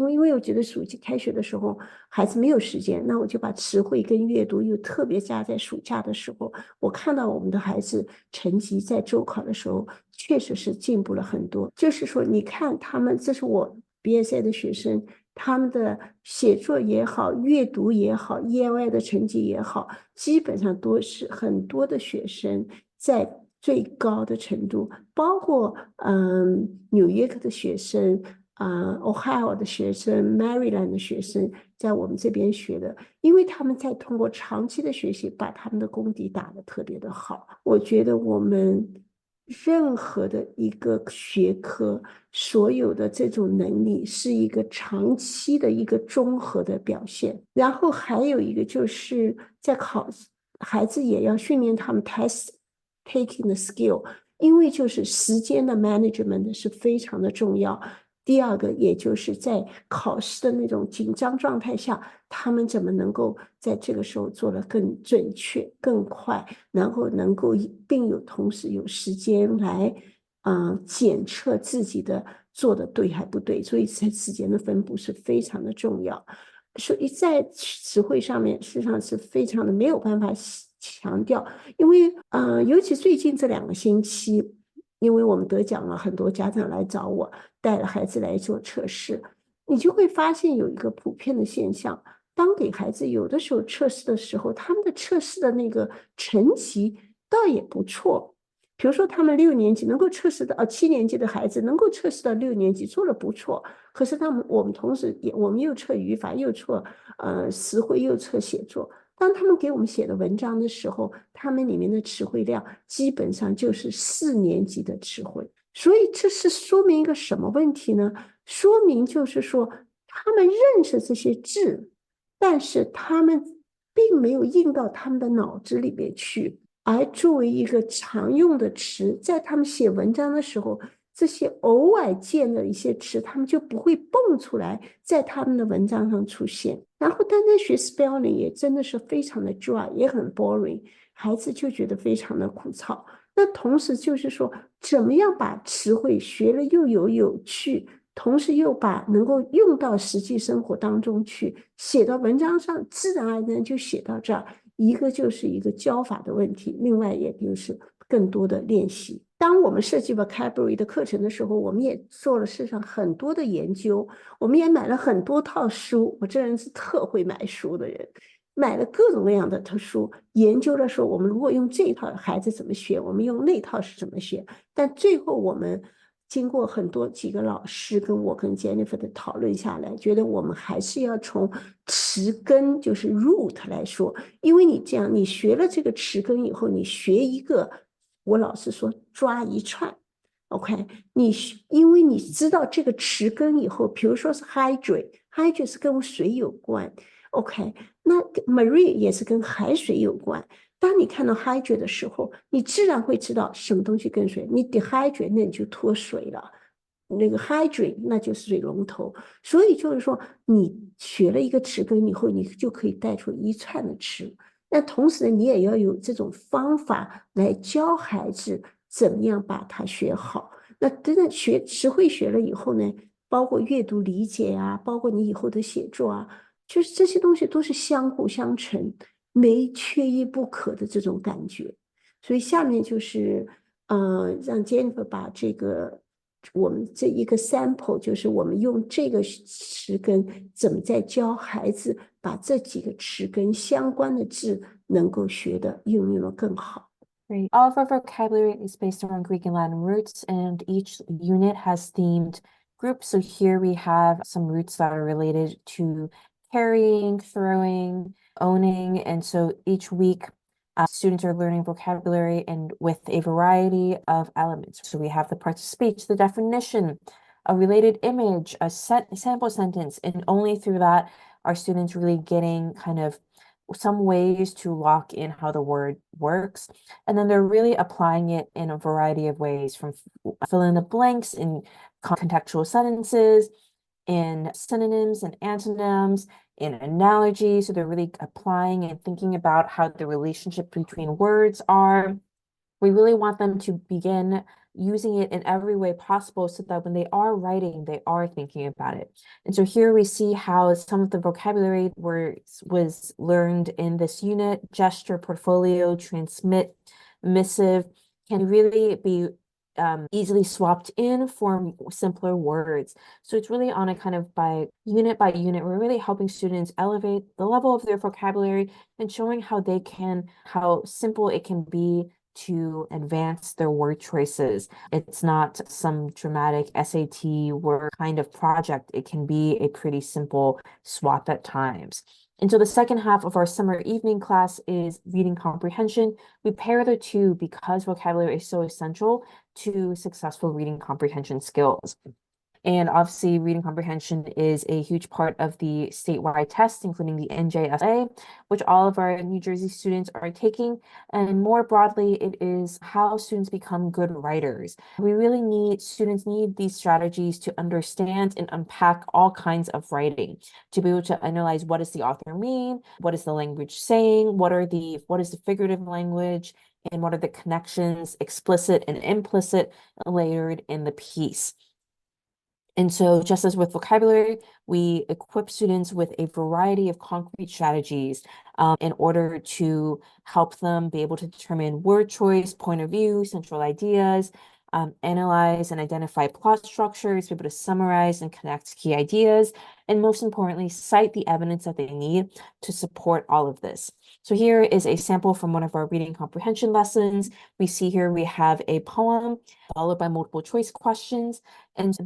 因为我觉得暑假开学的时候孩子没有时间，那我就把词汇跟阅读又特别加在暑假的时候，我看到我们的孩子成绩在周考的时候确实是进步了很多。就是说你看他们，这是我 VSA 的学生，他们的写作也好，阅读也好， ELA 的成绩也好，基本上都是很多的学生在最高的程度，包括纽约的学生Ohio 的学生 Maryland 的学生在我们这边学的，因为他们在通过长期的学习把他们的功底打得特别的好。我觉得我们任何的一个学科所有的这种能力是一个长期的一个综合的表现。然后还有一个就是在孩子也要训练他们 test taking 的 skill， 因为就是时间的 management 是非常的重要。第二个也就是在考试的那种紧张状态下，他们怎么能够在这个时候做得更准确更快，然后能够同时有时间来检测自己的做得对还不对，所以在时间的分布是非常的重要。所以在词汇上面事实上是非常的没有办法强调，因为尤其最近这2个星期，因为我们得奖了，很多家长来找我，带了孩子来做测试，你就会发现有一个普遍的现象，当给孩子有的时候测试的时候，他们的测试的那个成绩倒也不错。比如说他们6年级能够测试到7年级的孩子能够测试到6年级做得不错，可是我们同时我们又测语法又测词汇又测写作，当他们给我们写的文章的时候，他们里面的词汇量基本上就是4年级的词汇。所以这是说明一个什么问题呢？说明就是说他们认识这些字，但是他们并没有印到他们的脑子里面去，而作为一个常用的词，在他们写文章的时候，这些偶尔见的一些词他们就不会蹦出来在他们的文章上出现。然后单单学 spelling 也真的是非常的 dry， 也很 boring， 孩子就觉得非常的枯燥。那同时就是说怎么样把词汇学了又有趣，同时又把能够用到实际生活当中去，写到文章上，自然而然就写到这儿。一个就是一个教法的问题，另外也就是更多的练习。当我们设计 vocabulary 的课程的时候，我们也做了事实上很多的研究，我们也买了很多套书，我这人是特会买书的人，买了各种各样的书，研究了说我们如果用这一套孩子怎么学，我们用那套是怎么学。但最后我们经过几个老师跟我跟 Jennifer 的讨论下来，觉得我们还是要从词根就是 root 来说，因为你这样你学了这个词根以后，你学一个，我老是说抓一串。OK， 因为你知道这个词根以后，比如说是 hydrate 是跟水有关 ，OK， 那 marine 也是跟海水有关。当你看到 hydrate 的时候，你自然会知道什么东西跟水。你 dehydrate 那你就脱水了，那个 hydrate 那就是水龙头。所以就是说，你学了一个词根以后，你就可以带出一串的词。那同时你也要有这种方法来教孩子怎么样把它学好。那真的词汇学了以后呢，包括阅读理解啊，包括你以后的写作啊，就是这些东西都是相互相成，没缺一不可的这种感觉。所以下面就是让 Jennifer 把这个我们这一个 sample， 就是我们用这个词根怎么在教孩子把这几个词根相关的字能够学的应用的更好。Great. All of our vocabulary is based around Greek and Latin roots, and each unit has themed groups. So here we have some roots that are related to carrying, throwing, owning. And so each week, students are learning vocabulary and with a variety of elements. So we have the parts of speech, the definition, a related image, a sample sentence, and only through that are students really getting kind of some ways to lock in how the word works. And then they're really applying it in a variety of ways, from fill in the blanks in contextual sentences, in synonyms and antonyms, in analogies. So they're really applying and thinking about how the relationship between words are. We really want them to begin using it in every way possible so that when they are writing, they are thinking about it. And so here we see how some of the vocabulary was learned in this unit: gesture, portfolio, transmit, missive, can really be easily swapped in for simpler words. So it's really on a kind of by unit, we're really helping students elevate the level of their vocabulary and showing how simple it can be to advance their word choices. It's not some dramatic SAT word kind of project. It can be a pretty simple swap at times. And so the second half of our summer evening class is reading comprehension. We pair the two because vocabulary is so essential to successful reading comprehension skills. And obviously, reading comprehension is a huge part of the statewide test, including the NJSA, which all of our New Jersey students are taking. And more broadly, it is how students become good writers. We really students need these strategies to understand and unpack all kinds of writing, to be able to analyze what does the author mean, what is the language saying, what is the figurative language, and what are the connections, explicit and implicit, layered in the piece. And so just as with vocabulary, we equip students with a variety of concrete strategies in order to help them be able to determine word choice, point of view, central ideas, analyze and identify plot structures, be able to summarize and connect key ideas, and most importantly, cite the evidence that they need to support all of this. So here is a sample from one of our reading comprehension lessons. We see here we have a poem followed by multiple choice questions. And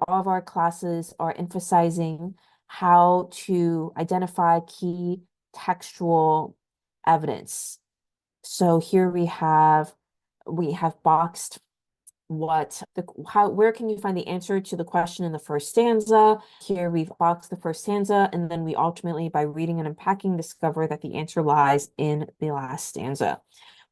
all of our classes are emphasizing how to identify key textual evidence. So here we have boxed where can you find the answer to the question in the first stanza? Here we've boxed the first stanza, and then we ultimately, by reading and unpacking, discover that the answer lies in the last stanza.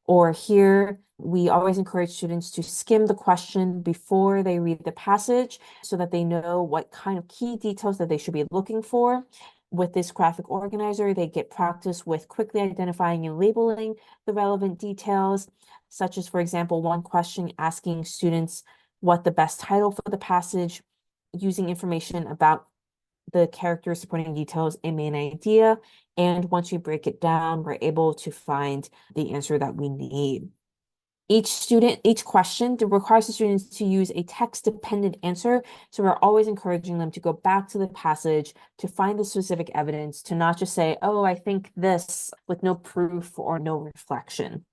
Or here, we always encourage students to skim the question before they read the passage so that they know what kind of key details that they should be looking for. With this graphic organizer, they get practice with quickly identifying and labeling the relevant details, such as, for example, one question asking students what the best title for the passage, using information about the character supporting details and main idea. And once we break it down, we're able to find the answer that we need. Each question requires the students to use a text-dependent answer. So we're always encouraging them to go back to the passage to find the specific evidence, to not just say, oh, I think this, with no proof or no reflection.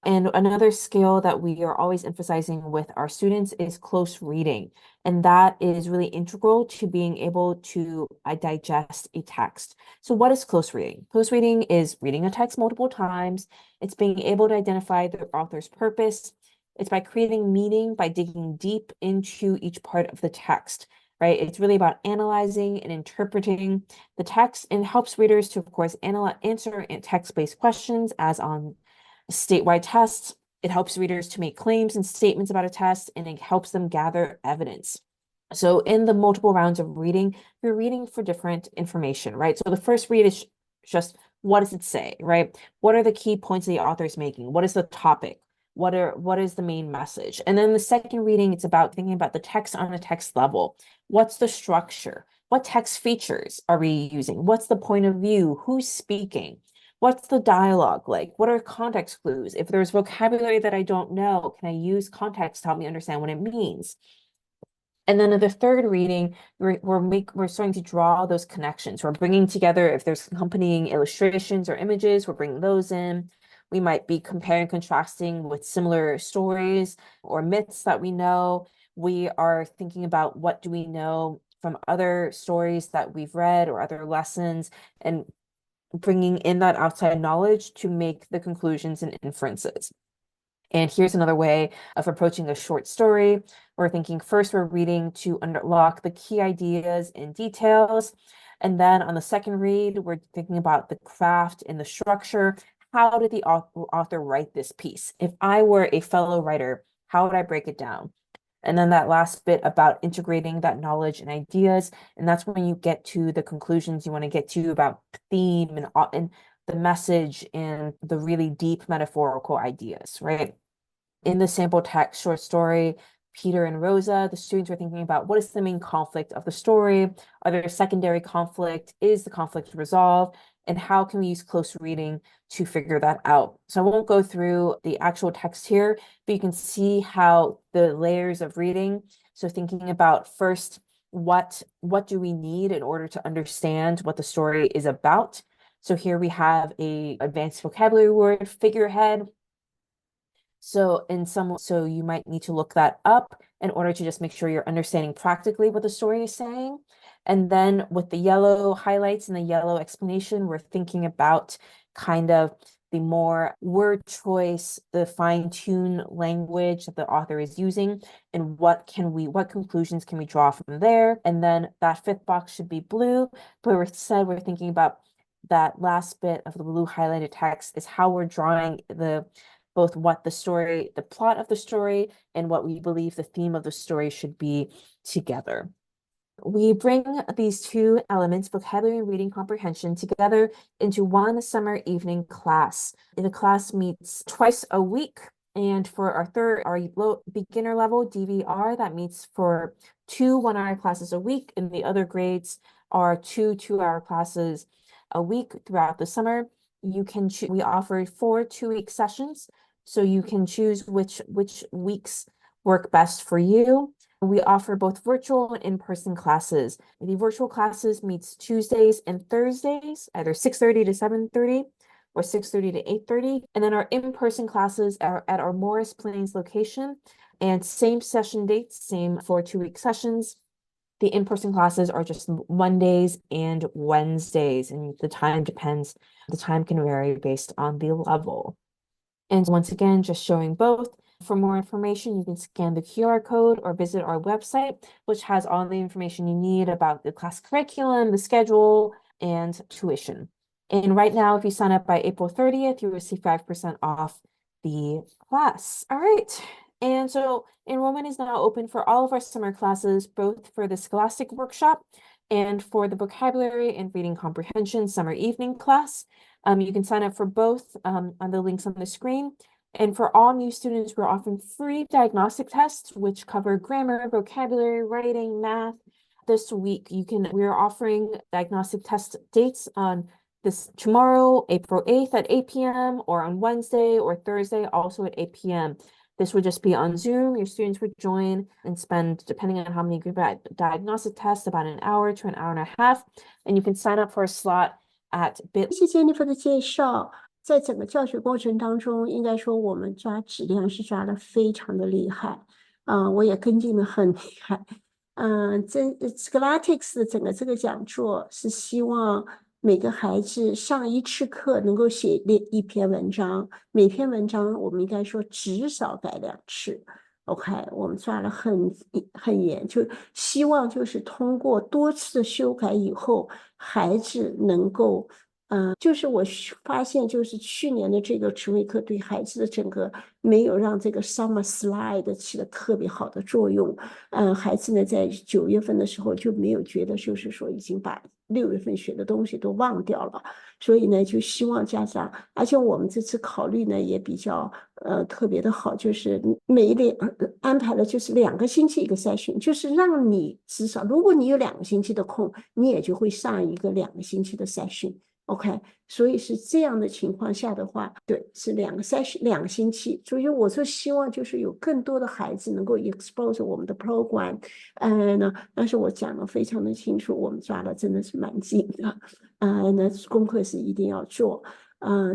And another skill that we are always emphasizing with our students is close reading. And that is really integral to being able to digest a text. So what is close reading? Close reading is reading a text multiple times. It's being able to identify the author's purpose. It's by creating meaning, by digging deep into each part of the text, right? It's really about analyzing and interpreting the text, and helps readers to, of course, answer text-based questions as on statewide tests. It helps readers to make claims and statements about a test, and it helps them gather evidence. So in the multiple rounds of reading, you're reading for different information, right? So the first read is just, what does it say, right? What are the key points the author is making? What is the topic? What is the main message? And then the second reading, it's about thinking about the text on a text level. What's the structure? What text features are we using? What's the point of view? Who's speaking? What's the dialogue like? What are context clues? If there's vocabulary that I don't know, can I use context to help me understand what it means? And then in the third reading, we're starting to draw those connections. We're bringing together, if there's accompanying illustrations or images, we're bringing those in. We might be comparing and contrasting with similar stories or myths that we know. We are thinking about, what do we know from other stories that we've read or other lessons, and bringing in that outside knowledge to make the conclusions and inferences. And here's another way of approaching a short story. We're thinking first we're reading to unlock the key ideas and details. And then on the second read, we're thinking about the craft and the structure. How did the author write this piece? If I were a fellow writer, how would I break it down? And then that last bit about integrating that knowledge and ideas. And that's when you get to the conclusions you want to get to about theme and the message and the really deep metaphorical ideas, right? In the sample text short story, Peter and Rosa, the students were thinking about, what is the main conflict of the story? Are there a secondary conflict? Is the conflict resolved? And how can we use close reading to figure that out? So I won't go through the actual text here, but you can see how the layers of reading. So thinking about first, what do we need in order to understand what the story is about? So here we have a advanced vocabulary word, figurehead. So you might need to look that up in order to just make sure you're understanding practically what the story is saying. And then with the yellow highlights and the yellow explanation, we're thinking about kind of the more word choice, the fine-tuned language that the author is using, and what conclusions can we draw from there? And then that fifth box should be blue, but we're thinking about that last bit of the blue highlighted text is how we're drawing both what the story, the plot of the story, and what we believe the theme of the story should be together. We bring these two elements, vocabulary and reading comprehension, together into one summer evening class. The class meets twice a week, and for our beginner level DVR, that meets for 2 one-hour classes a week, and the other grades are 2 two-hour classes a week throughout the summer. You can we offer 4 two-week sessions, so you can choose which weeks work best for you. We offer both virtual and in-person classes. The virtual classes meets Tuesdays and Thursdays, either 6:30 to 7:30 or 6:30 to 8:30. And then our in-person classes are at our Morris Plains location, and same session dates, same for 2-week sessions. The in-person classes are just Mondays and Wednesdays, and the time depends. The time can vary based on the level. And once again, just showing both. For more information, you can scan the QR code or visit our website, which has all the information you need about the class curriculum, the schedule, and tuition. And right now, if you sign up by April 30th, you receive 5% off the class. All right. And so enrollment is now open for all of our summer classes, both for the Scholastic workshop and for the vocabulary and reading comprehension summer evening class. You can sign up for both on the links on the screen. And for all new students, we're offering free diagnostic tests, which cover grammar, vocabulary, writing, math. This week, we're offering diagnostic test dates on tomorrow, April 8th at 8 p.m., or on Wednesday or Thursday, also at 8 p.m. This would just be on Zoom. Your students would join and spend, depending on how many group diagnostic tests, about an hour to an hour and a half. And you can sign up for a slot at bit. 谢谢 Jennifer 的介绍。在整个教学过程当中，应该说我们抓质量是抓得非常的厉害，我也跟进的很厉害。Scholastics 的整个这个讲座是希望每个孩子上一次课能够写一篇文章，每篇文章我们应该说至少改2次。OK， 我们抓得很严，就希望就是通过多次的修改以后，孩子能够。就是我发现，就是去年的这个职位课对孩子的整个没有让这个 summer slide 起了特别好的作用。孩子呢在9月份的时候就没有觉得就是说已经把6月份学的东西都忘掉了，所以呢就希望家长，而且我们这次考虑呢也比较特别的好，就是安排了就是2个星期一个session，就是让你至少如果你有2个星期的空，你也就会上一个2个星期的session。OK， 所以是这样的情况下的话，对，是2个星期，所以我就希望就是有更多的孩子能够 expose 我们的 program， 但是我讲得非常的清楚，我们抓的真的是蛮紧的，那功课是一定要做。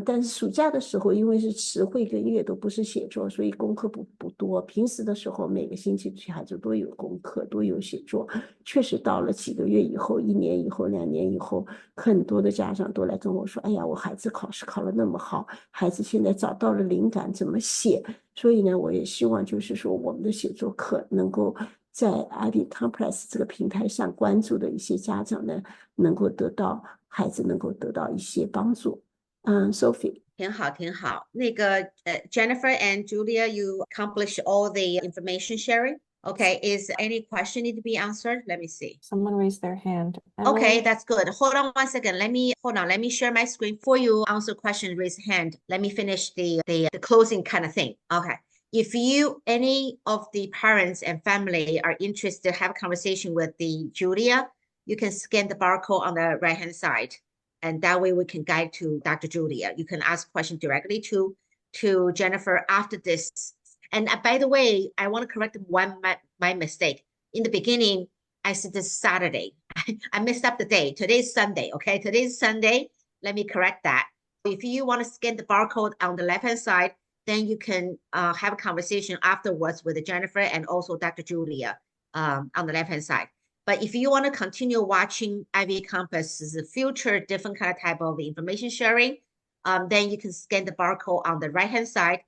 但是暑假的时候，因为是词汇跟阅读不是写作，所以功课不多。平时的时候，每个星期孩子都有功课，都有写作。确实到了几个月以后，1年以后、2年以后，很多的家长都来跟我说：“哎呀，我孩子考试考得那么好，孩子现在找到了灵感，怎么写？”所以呢，我也希望就是说，我们的写作课能够在 IvyCompass 这个平台上关注的一些家长呢，孩子能够得到一些帮助。Sophie， 挺好，挺好。那个Jennifer and Julia, you accomplished all the information sharing. Okay, is any question need to be answered? Let me see. Someone raised their hand. Okay, Emily? that's good. Hold on one second. Let me share my screen for you. Answer question, raise hand. Let me finish the closing kind of thing. Okay. If any of the parents and family are interested to have a conversation with the Julia, you can scan the barcode on the right hand side. And that way we can guide to Dr. Julia. You can ask questions directly to Jennifer after this. And by the way, I want to correct my mistake. In the beginning, I said this Saturday. I messed up the day. Today's Sunday, okay? Today's Sunday. Let me correct that. If you want to scan the barcode on the left-hand side, then you can have a conversation afterwards with Jennifer and also Dr. Julia on the left-hand side. But if you want to continue watching IvyCompass's future different kind of type of information sharing, then you can scan the barcode on the right-hand side.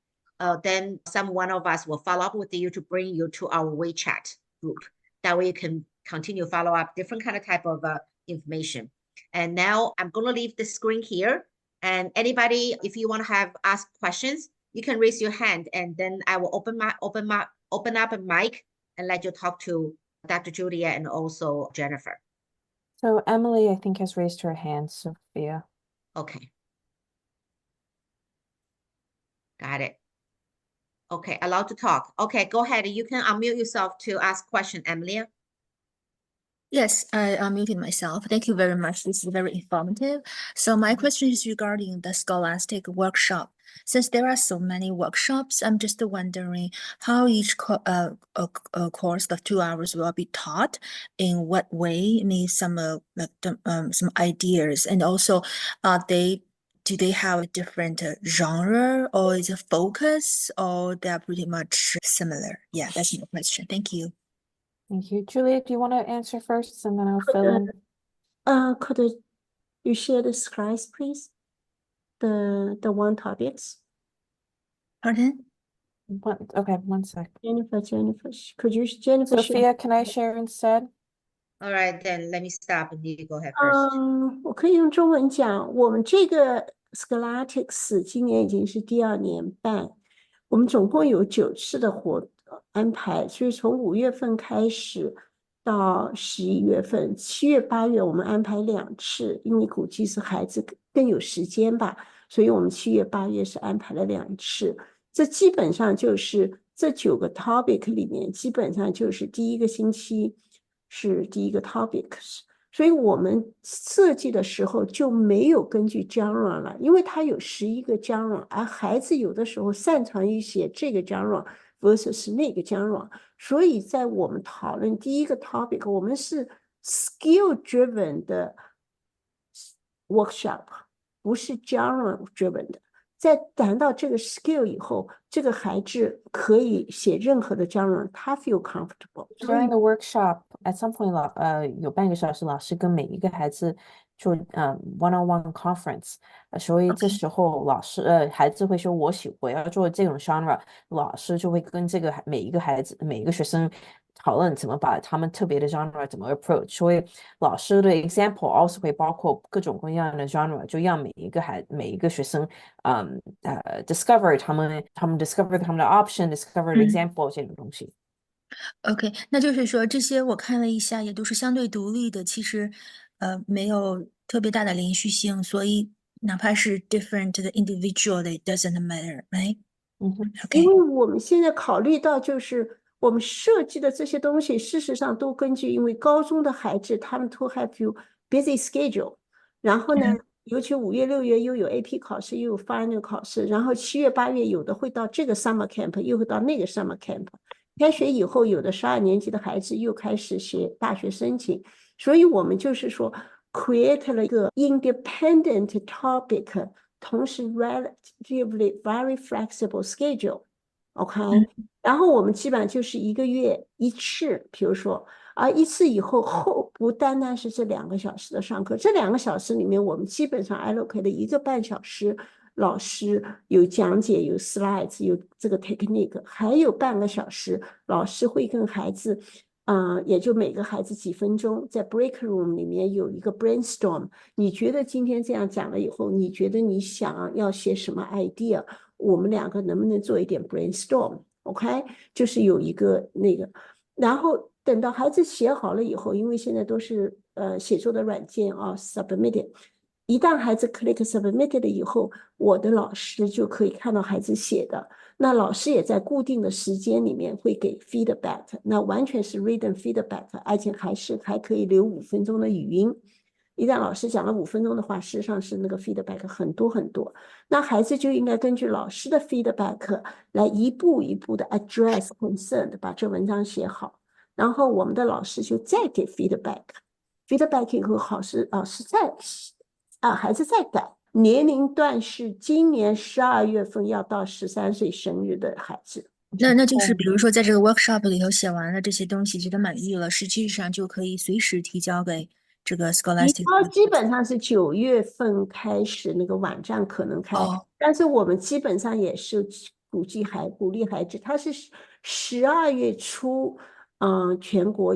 Then one of us will follow up with you to bring you to our WeChat group. That way you can continue follow up different kind of type of information. And now I'm going to leave the screen here. And anybody, if you want to ask questions, you can raise your hand, and then I will open up a mic and let you talk to Dr. Julia and also Jennifer. So Emily, I think, has raised her hand, Sophia. Okay. Got it. Okay, allowed to talk. Okay, go ahead. You can unmute yourself to ask question, Emily. Yes, I unmuted myself. Thank you very much. This is very informative. So my question is regarding the Scholastic workshop. Since there are so many workshops, I'm just wondering how each course of 2 hours will be taught, in what way, maybe some ideas, and also do they have a different genre, or is it focus, or they're pretty much similar? Yeah, that's my question. Thank you. Thank you. Julia, do you want to answer first, and then I'll fill in? Could you share the slides, please? The one topics. Pardon? Okay, one sec. Jennifer, could you, Jennifer? Sophia, can I share instead? All right, then let me stop and you go ahead first. 我可以用中文讲，我们这个 Scholastics 今年已经是第2年半，我们总共有9次的安排，所以从5月份开始到11月份，7月、8月我们安排2次，因为估计是孩子更有时间吧，所以我们7月、8月是安排了2次。这基本上就是这9个 topic 里面，基本上就是第一个星期是第一个 topics， 所以我们设计的时候就没有根据 genre 了，因为它有11个 genre， 而孩子有的时候擅长于写这个 genre， versus 那个 genre。所以在我们讨论第一个 topic， 我们是 skill driven 的 workshop， 不是 genre driven 的。在谈到这个 skill 以后，这个孩子可以写任何的 genre， 他 feel comfortable。 During the workshop, at some point, 有半个小时，老师跟每一个孩子做one-on-one conference，所以这时候孩子会说我要做这种 genre， 老师就会跟这个每一个孩子每一个学生讨论怎么把他们特别的 genre 怎么 approach， 所以老师的 example also 会包括各种各样的 genre， 就让每一个学生discover 他们 discover 他们的 option，discover the example 这种东西。OK， 那就是说这些我看了一下，也都是相对独立的，其实没有特别大的连续性，所以哪怕是 different 的 individual it doesn't matter， right？ 因为我们现在考虑到就是我们设计的这些东西，事实上都根据因为高中的孩子他们都 have you busy schedule， 然后呢尤其5月6月又有 AP 考试又有 final 考试，然后7月8月有的会到这个 summer camp， 又会到那个 summer camp， 开学以后有的12年级的孩子又开始写大学申请，所以我们就是说 create 了一个 independent topic， 同时 relatively very flexible schedule。OK， 然后我们基本上就是1个月1次，比如说1次以后不单单是这2个小时的上课，这2个小时里面我们基本上 allocate 了1个半小时，老师有讲解有 slides 有这个 technique， 还有半个小时老师会跟孩子也就每个孩子几分钟在 break room 里面有一个 brainstorm， 你觉得今天这样讲了以后，你觉得你想要写什么 idea， 我们2个能不能做一点 brainstorm， OK， 就是有一个那个，然后等到孩子写好了以后，因为现在都是写作的软件submitted， 一旦孩子 click submitted 以后，我的老师就可以看到孩子写的，那老师也在固定的时间里面会给 feedback， 那完全是 written feedback， 而且还可以留5分钟的语音。一旦老师讲了5分钟的话，事实上是那个 feedback 很多很多，那孩子就应该根据老师的 feedback 来一步一步的 address concern， 把这文章写好，然后我们的老师就再给 feedback 以后，老师孩子再改。年龄段是今年12月份要到13岁生日的孩子。那就是比如说在这个 workshop 里头写完了这些东西，觉得满意了，实际上就可以随时提交给这个 Scholastics。基本上是9月份开始，那个网站可能开，但是我们基本上也是鼓励孩子，他是12月初。全国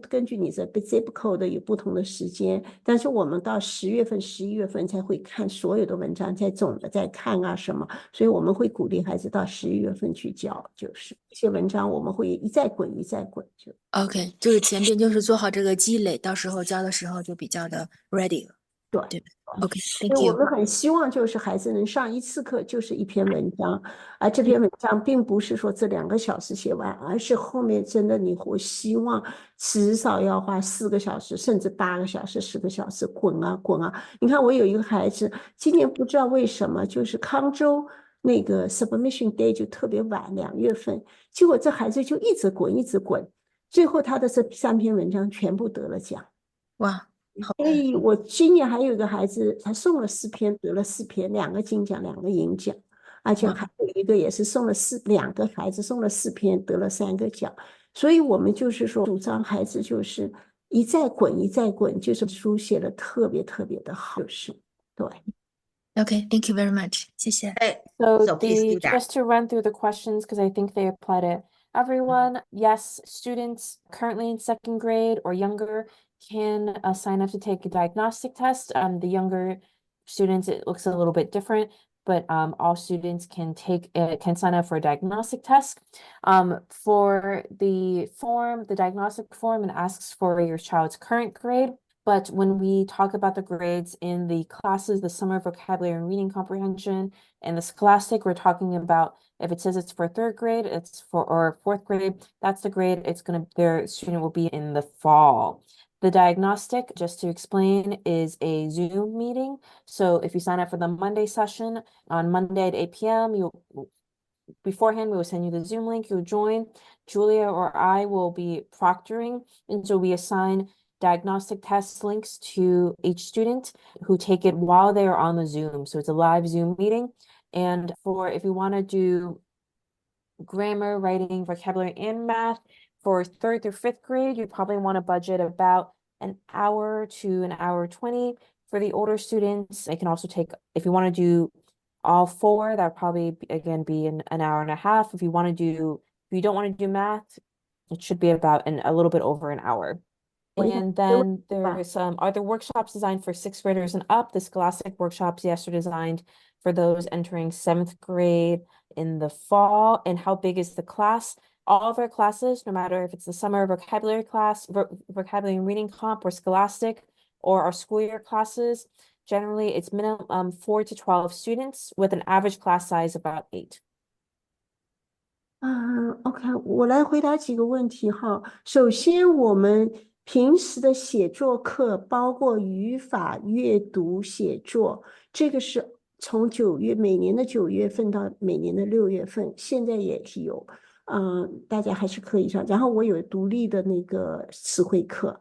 根据你的 zip code 有不同的时间，但是我们到10月份、11月份才会看所有的文章，在总的在看什么，所以我们会鼓励孩子到11月份去交，就是这些文章我们会一再滚就 OK， 就是前边就是做好这个积累，到时候交的时候就比较的 ready 了。对 OK， Thank you。 我们很希望就是孩子能上1次课就是1篇文章，而这篇文章并不是说这2个小时写完，而是后面真的你会希望至少要花4个小时甚至8个小时10个小时滚啊。你看我有一个孩子今年不知道为什么就是康州那个 submission day 就特别晚2月份，结果这孩子就一直滚，最后他的这3篇文章全部得了奖。哇，所以我今年还有一个孩子，他送了4篇，得了4篇，2个金奖，2个银奖，而且还有一个也是2个孩子送了4篇，得了3个奖。所以我们就是说，主张孩子就是一再滚，就是书写的特别的好，就是对。Okay, thank you very much. 谢谢。So just to run through the questions, because I think they apply to everyone. Yes, students currently in 2nd grade or younger can sign up to take a diagnostic test. The younger students, it looks a little bit different, but all students can sign up for a diagnostic test. For the diagnostic form, it asks for your child's current grade. But when we talk about the grades in the classes, the summer vocabulary and reading comprehension, and the Scholastic, we're talking about if it says it's for 3rd grade, or 4th grade, that's the grade their student will be in the fall. The diagnostic, just to explain, is a Zoom meeting. So if you sign up for the Monday session on Monday at 8 p.m., beforehand, we will send you the Zoom link. You'll join. Julia or I will be proctoring, and so we assign diagnostic test links to each student who take it while they are on the Zoom. So it's a live Zoom meeting. And if you want to do grammar, writing, vocabulary, and math for 3rd through 5th grade, you probably want to budget about an hour to an hour 20. For the older students, it can also take, if you want to do all 4, that would probably again be an hour and a half. If you don't want to do math, it should be about a little bit over an hour. And then there's other workshops designed for 6th graders and up. The Scholastic workshops, yes, are designed for those entering 7th grade in the fall. And how big is the class? All of our classes, no matter if it's the summer vocabulary class, vocabulary and reading comp, or Scholastic, or our school year classes, generally it's minimum 4 to 12 students with an average class size about 8. OK， 我来回答几个问题哈。首先，我们平时的写作课包括语法、阅读、写作，这个是从每年的9月份到每年的6月份，现在也有，大家还是可以上。然后我有独立的那个词汇课，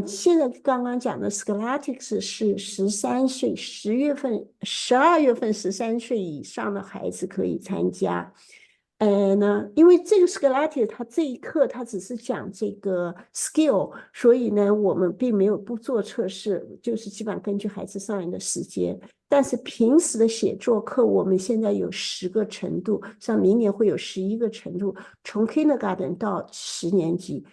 现在刚刚讲的 Scholastics 是13岁12月份13岁以上的孩子可以参加。因为这个 Scholastics 它这一课它只是讲这个 skill， 所以呢我们并没有不做测试，就是基本上根据孩子上瘾的时间。但是平时的写作课我们现在有10个程度，像明年会有11个程度，从 kindergarten 到10年级，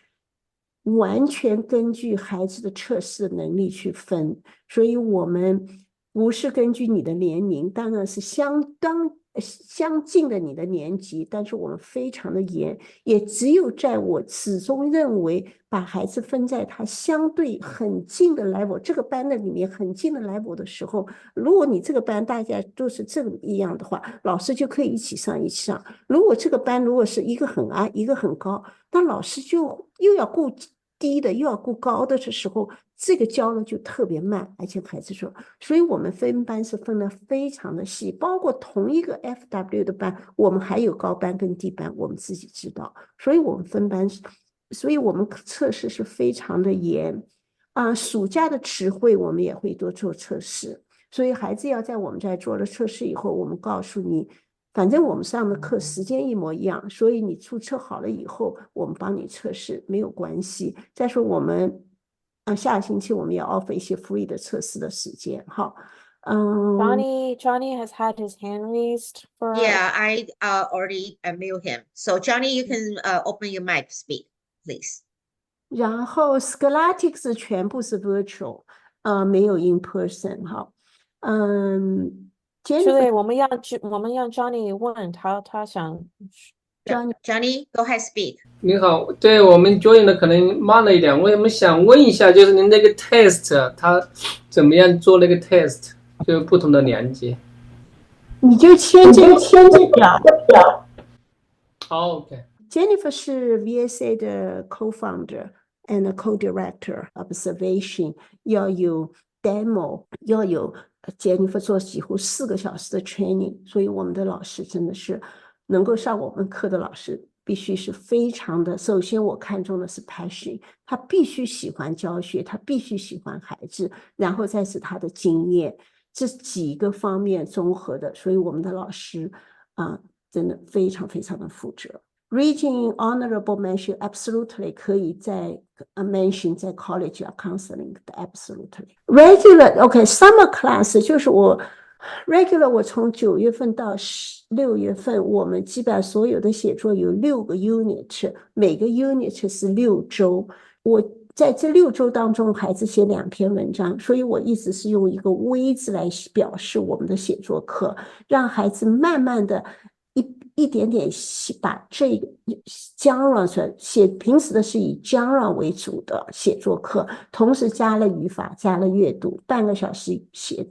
完全根据孩子的测试能力去分。所以我们不是根据你的年龄，当然是相近的你的年级，但是我们非常的严，也只有在我始终认为把孩子分在他相对很近的 level， 这个班的里面很近的 level 的时候，如果你这个班大家都是这样的话，老师就可以一起上。如果这个班如果是一个很矮一个很高，那老师就又要顾低的又要顾高的时候，这个教了就特别慢，而且孩子说，所以我们分班是分得非常的细，包括同一个 FW 的班，我们还有高班跟低班，我们自己知道，所以我们分班，所以我们测试是非常的严暑假的词汇我们也会多做测试，所以孩子要在我们这做了测试以后，我们告诉你，反正我们上的课时间一模一样，所以你注册好了以后，我们帮你测试没有关系。再说我们下个星期我们要 offer 一些 free 的测试的时间。好Johnny has had his hand raised for Yeah, I already mute him. So Johnny, you can open your mic, speak, please. 然后 Scholastics 全部是 virtual，没有 in person。好Jennifer， 我们让 Johnny 问他想 Johnny, go ahead, speak. 您好，对我们 join 的可能慢了一点，我们想问一下，就是您那个 test 它怎么样做那个 test， 就不同的年级。你就签这表。OK。Jennifer 是 VSA 的 co-founder and co-director observation， 要有 demo， 要有 Jennifer 做几乎4个小时的 training， 所以我们的老师真的是能够上我们课的老师必须是非常的，首先我看重的是 passion， 他必须喜欢教学，他必须喜欢孩子，然后再是他的经验，这几个方面综合的，所以我们的老师真的非常非常的负责。Reading honorable mention absolutely 可以在mention 在 college counseling 的 absolutely regular OK summer class 就是我 regular 我从9月份到6月份，我们基本上所有的写作有6个 unit， 每个 unit 是6周，我在这6周当中孩子写2篇文章，所以我一直是用一个微字来表示我们的写作课，让孩子慢慢的一点点把这个genre写，平时的是以genre为主的写作课，同时加了语法，加了阅读，半个小时写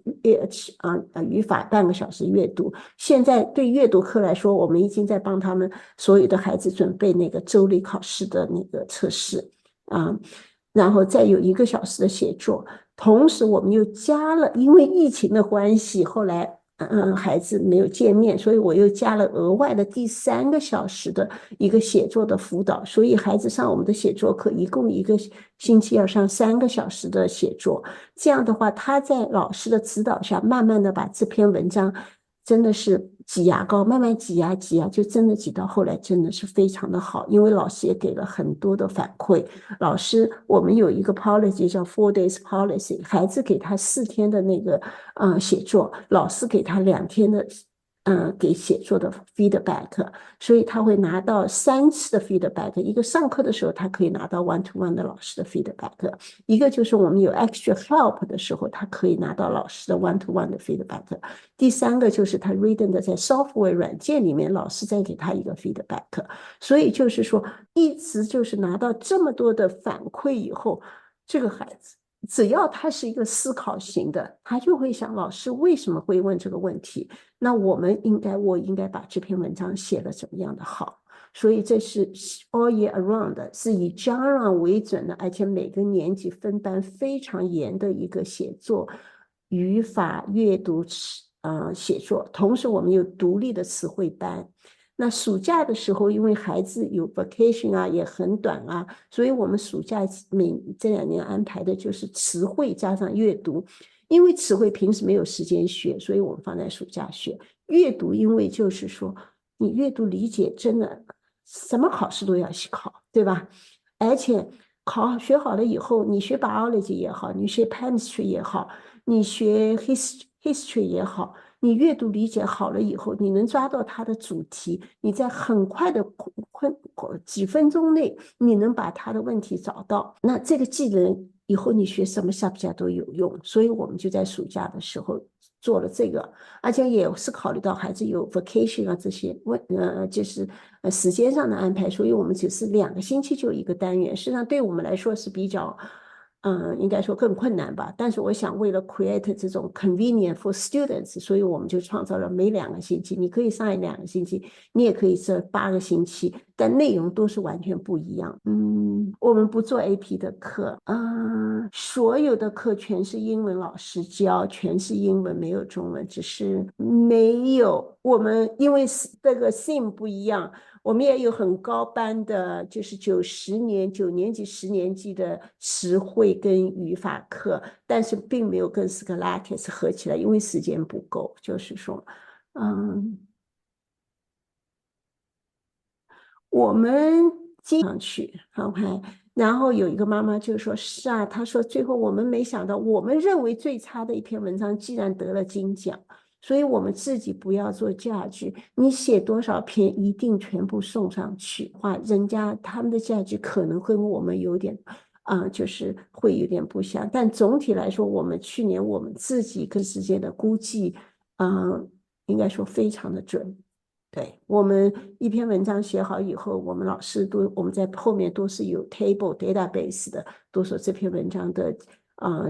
语法，半个小时阅读。现在对阅读课来说，我们已经在帮他们所有的孩子准备那个周例考试的那个测试然后再有1个小时的写作。同时我们又加了，因为疫情的关系，后来孩子没有见面，所以我又加了额外的第3个小时的一个写作的辅导，所以孩子上我们的写作课一共一个星期要上3个小时的写作。这样的话，他在老师的指导下，慢慢的把这篇文章真的是挤牙膏，慢慢挤呀挤呀，就真的挤到后来真的是非常的好，因为老师也给了很多的反馈。老师，我们有一个 policy 叫 4 days policy， 孩子给他4天的那个写作，老师给他2天的给写作的 feedback， 所以他会拿到3次的 feedback， 一个上课的时候他可以拿到 one to one 的老师的 feedback， 一个就是我们有 extra help 的时候他可以拿到老师的 one to one 的 feedback， 第3个就是他 reading 的在 software 软件里面老师再给他一个 feedback， 所以就是说一直就是拿到这么多的反馈以后，这个孩子只要他是一个思考型的，他就会想老师为什么会问这个问题，那我应该把这篇文章写得怎么样的好。所以这是 all year around 的，是以家长为准的，而且每个年级分班非常严的一个写作、语法、阅读写作，同时我们有独立的词汇班。那暑假的时候，因为孩子有 vacation 啊，也很短啊，所以我们暑假这2年安排的就是词汇加上阅读。因为词汇平时没有时间学，所以我们放在暑假学。阅读，因为就是说你阅读理解真的什么考试都要考，对吧？而且学好了以后，你学 biology 也好，你学 chemistry 也好，你学 history 也好，你阅读理解好了以后，你能抓到它的主题，你在很快的几分钟内，你能把它的问题找到，那这个技能以后你学什么subject都有用。所以我们就在暑假的时候做了这个，而且也是考虑到孩子有 vacation 啊这些就是时间上的安排，所以我们只是2个星期就一个单元，实际上对我们来说是比较应该说更困难吧，但是我想为了 create 这种 convenient for students， 所以我们就创造了每2个星期，你可以上2个星期，你也可以这8个星期，但内容都是完全不一样。我们不做 AP 的课，所有的课全是英文老师教，全是英文，没有中文，只是没有我们因为这个 theme 不一样。我们也有很高班的，就是9年级、10年级的词汇跟语法课，但是并没有跟 Scholastics 合起来，因为时间不够。就是说，我们经常去 OK， 然后有一个妈妈就说是啊，她说最后我们没想到，我们认为最差的一篇文章既然得了金奖，所以我们自己不要做价值，你写多少篇一定全部送上去，人家他们的价值可能会跟我们有点就是会有点不相，但总体来说，我们去年我们自己跟时间的估计应该说非常的准。对，我们一篇文章写好以后，我们老师我们在后面都是有 table database 的，都说这篇文章的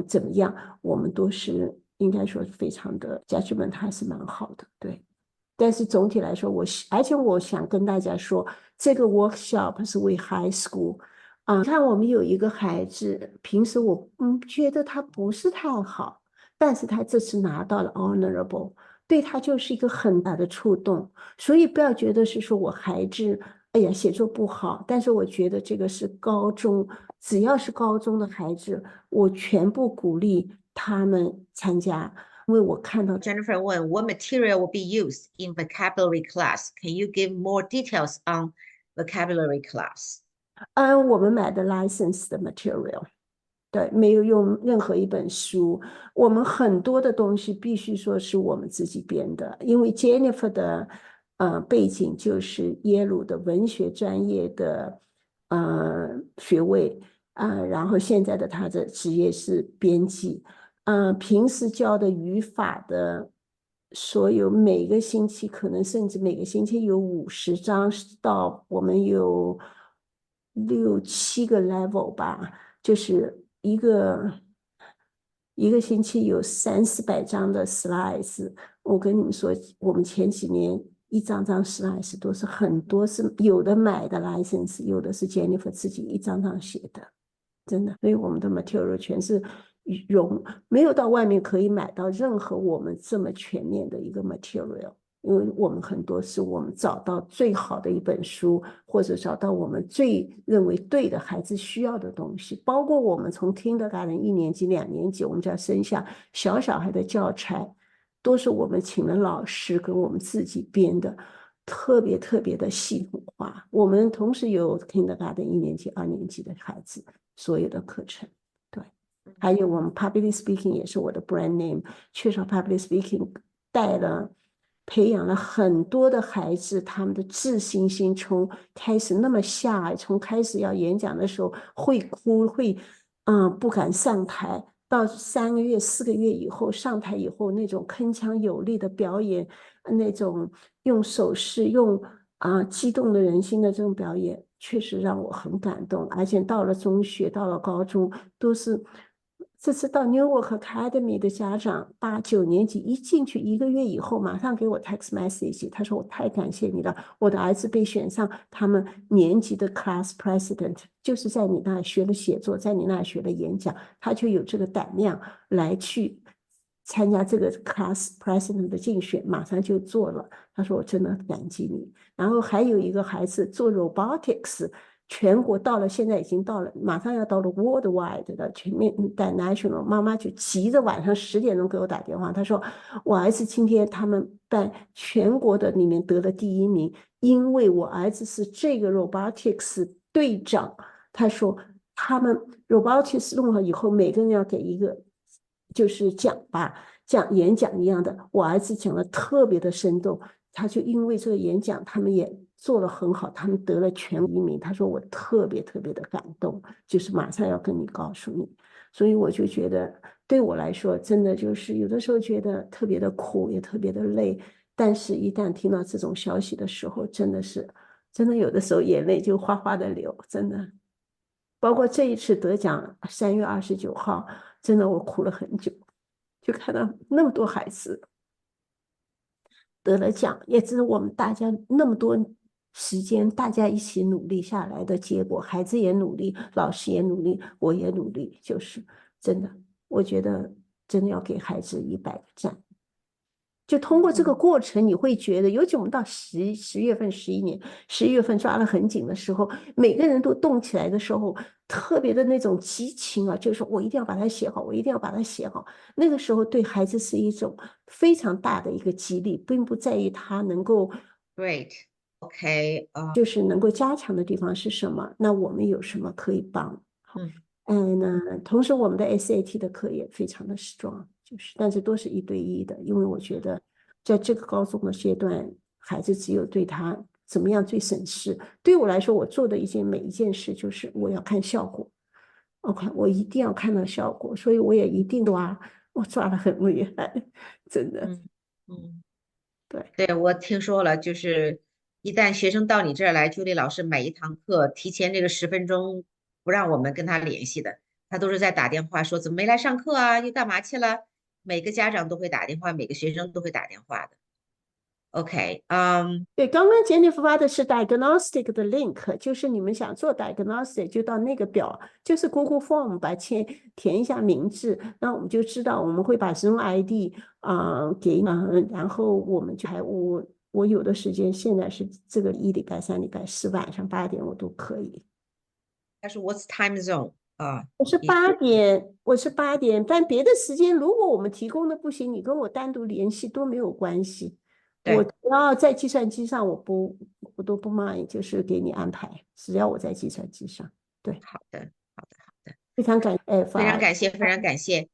怎么样，我们都是应该说非常的 judgment 还是蛮好的。对，但是总体来说，而且我想跟大家说，这个 workshop 是为 high school。看我们有一个孩子，平时我觉得他不是太好，但是他这次拿到了 honorable， 对他就是一个很大的触动。所以不要觉得是说我孩子哎呀写作不好，但是我觉得这个是高中，只要是高中的孩子，我全部鼓励他们参加。因为我看到 Jennifer 问 What material will be used in vocabulary class? Can you give more details on vocabulary class? 我们买的 license 的 material， 对，没有用任何一本书。我们很多的东西必须说是我们自己编的，因为 Jennifer 的背景就是耶鲁的文学专业的学位然后现在的他的职业是编辑。平时教的语法的所有每个星期可能甚至每个星期有50章，到我们有6、7个 level 吧，就是一个星期有300-400张的 slides。我跟你们说，我们前几年一张张 slides 都是很多，是有的买的 license， 有的是 Jennifer 自己一张张写的，真的。所以我们的 material 全是没有到外面可以买到任何我们这么全面的一个 material。因为我们很多是我们找到最好的一本书，或者找到我们最认为对的孩子需要的东西，包括我们从 kindergarten 1年级、2年级，我们就要生下小孩的教材，都是我们请了老师跟我们自己编的，特别的系统化。我们同时有 kindergarten 1年级、2年级的孩子所有的课程，对，还有我们 public speaking 也是我的 brand name， 缺少 public speaking 培养了很多的孩子，他们的自信心从开始那么下，从开始要演讲的时候会哭，不敢上台，到3个月、4个月以后上台以后，那种铿锵有力的表演，那种用手势、用激动的人心的这种表演，确实让我很感动。而且到了中学，到了高中，都是。这次到 Newark Academy 的家长8、9年级一进去1个月以后，马上给我 text message， 他说我太感谢你了，我的儿子被选上他们年级的 class president， 就是在你那里学了写作，在你那里学了演讲，他就有这个胆量来去参加这个 class president 的竞选，马上就做了。他说我真的感激你。然后还有一个孩子做 robotics。全国到了，现在已经到了，马上要到了 worldwide 的全面 international， 妈妈就急着晚上10点钟给我打电话，她说我儿子今天他们班全国的里面得了第1名，因为我儿子是这个 robotics 队长。他说他们 robotics 弄好以后，每个人要给一个就是奖吧，像演讲一样的，我儿子讲的特别的生动，他就因为这个演讲，他们也做得很好，他们得了全1名。他说我特别的感动，就是马上要跟你告诉你。所以我就觉得对我来说，真的就是有的时候觉得特别的苦，也特别的累，但是一旦听到这种消息的时候，真的有的时候眼泪就哗哗的流，真的。包括这一次得奖3月29号，真的我哭了很久，就看到那么多孩子得了奖，也是我们大家那么多时间大家一起努力下来的结果。孩子也努力，老师也努力，我也努力，就是真的，我觉得真的要给孩子100个赞。就通过这个过程，你会觉得，尤其我们到10月份、11月份抓得很紧的时候，每个人都动起来的时候，特别的那种激情啊，就是说我一定要把它写好，我一定要把它写好。那个时候对孩子是一种非常大的一个激励，并不在于他能够 Great， OK， 就是能够加强的地方是什么？那我们有什么可以帮？同时我们的 SAT 的课也非常的 strong， 但是都是1对1的，因为我觉得在这个高中的阶段，孩子只有对他怎么样最省事。对我来说，我做的每一件事就是我要看效果。OK， 我一定要看到效果，所以我也一定我抓得很厉害，真的。对，我听说了，就是一旦学生到你这儿来，Julie老师每一堂课提前这个10分钟不让我们跟他联系的，他都是在打电话说怎么没来上课啊，又干嘛去了？每个家长都会打电话，每个学生都会打电话的。OK， 对，刚刚Jennifer发的是 diagnostic 的 link， 就是你们想做 diagnostic 就到那个表，就是 Google Form， 填一下名字，那我们就知道，我们会把Zoom ID 给你，然后我们就我有的时间现在是这个1礼拜3礼拜4晚上8点我都可以。他说 What's time zone 我是8点，但别的时间如果我们提供的不行，你跟我单独联系都没有关系。我只要在计算机上，我都不mind，就是给你安排，只要我在计算机上。对，好的，非常感谢，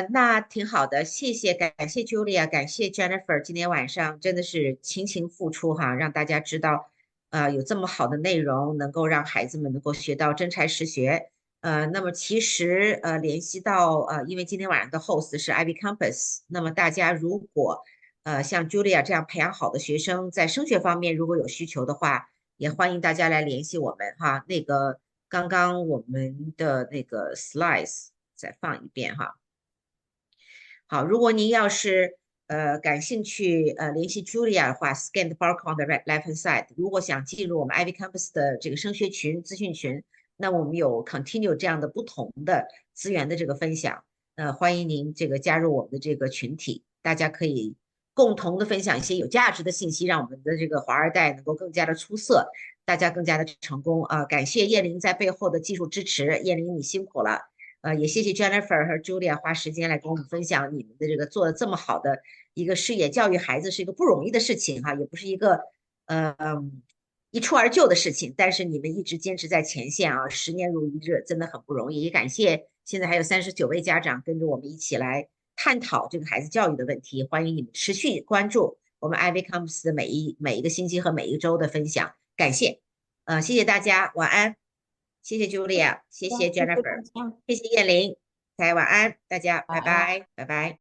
那挺好的，谢谢，感谢 Julia， 感谢 Jennifer， 今天晚上真的是勤付出哈，让大家知道，有这么好的内容，能够让孩子们能够学到真才实学。那么其实联系到因为今天晚上的 host 是 IvyCompass， 那么大家如果像 Julia 这样培养好的学生，在升学方面如果有需求的话，也欢迎大家来联系我们哈。那个刚刚我们的那个 slides 再放一遍哈。好，如果您要是感兴趣联系 Julia 的话 ，scan the barcode on the left hand side。如果想进入我们 IvyCompass 的这个升学群、资讯群，那我们有 continue 这样的不同的资源的这个分享，欢迎您这个加入我们的这个群体，大家可以共同的分享一些有价值的信息，让我们的这个华二代能够更加的出色，大家更加的成功啊！感谢叶玲在背后的技术支持，叶玲你辛苦了。也谢谢 Jennifer 和 Julia 花时间来跟我们分享你们的这个做的这么好的一个事业，教育孩子是一个不容易的事情哈，也不是一个一蹴而就的事情，但是你们一直坚持在前线啊，10年如一日，真的很不容易。也感谢现在还有39位家长跟着我们一起来探讨这个孩子教育的问题，欢迎你们持续关注我们 IvyCompass 的每一个星期和每一周的分享，感谢，谢谢大家，晚安。谢谢 Julia， 谢谢 Jennifer， 谢谢叶玲，大家晚安，大家拜拜，拜拜。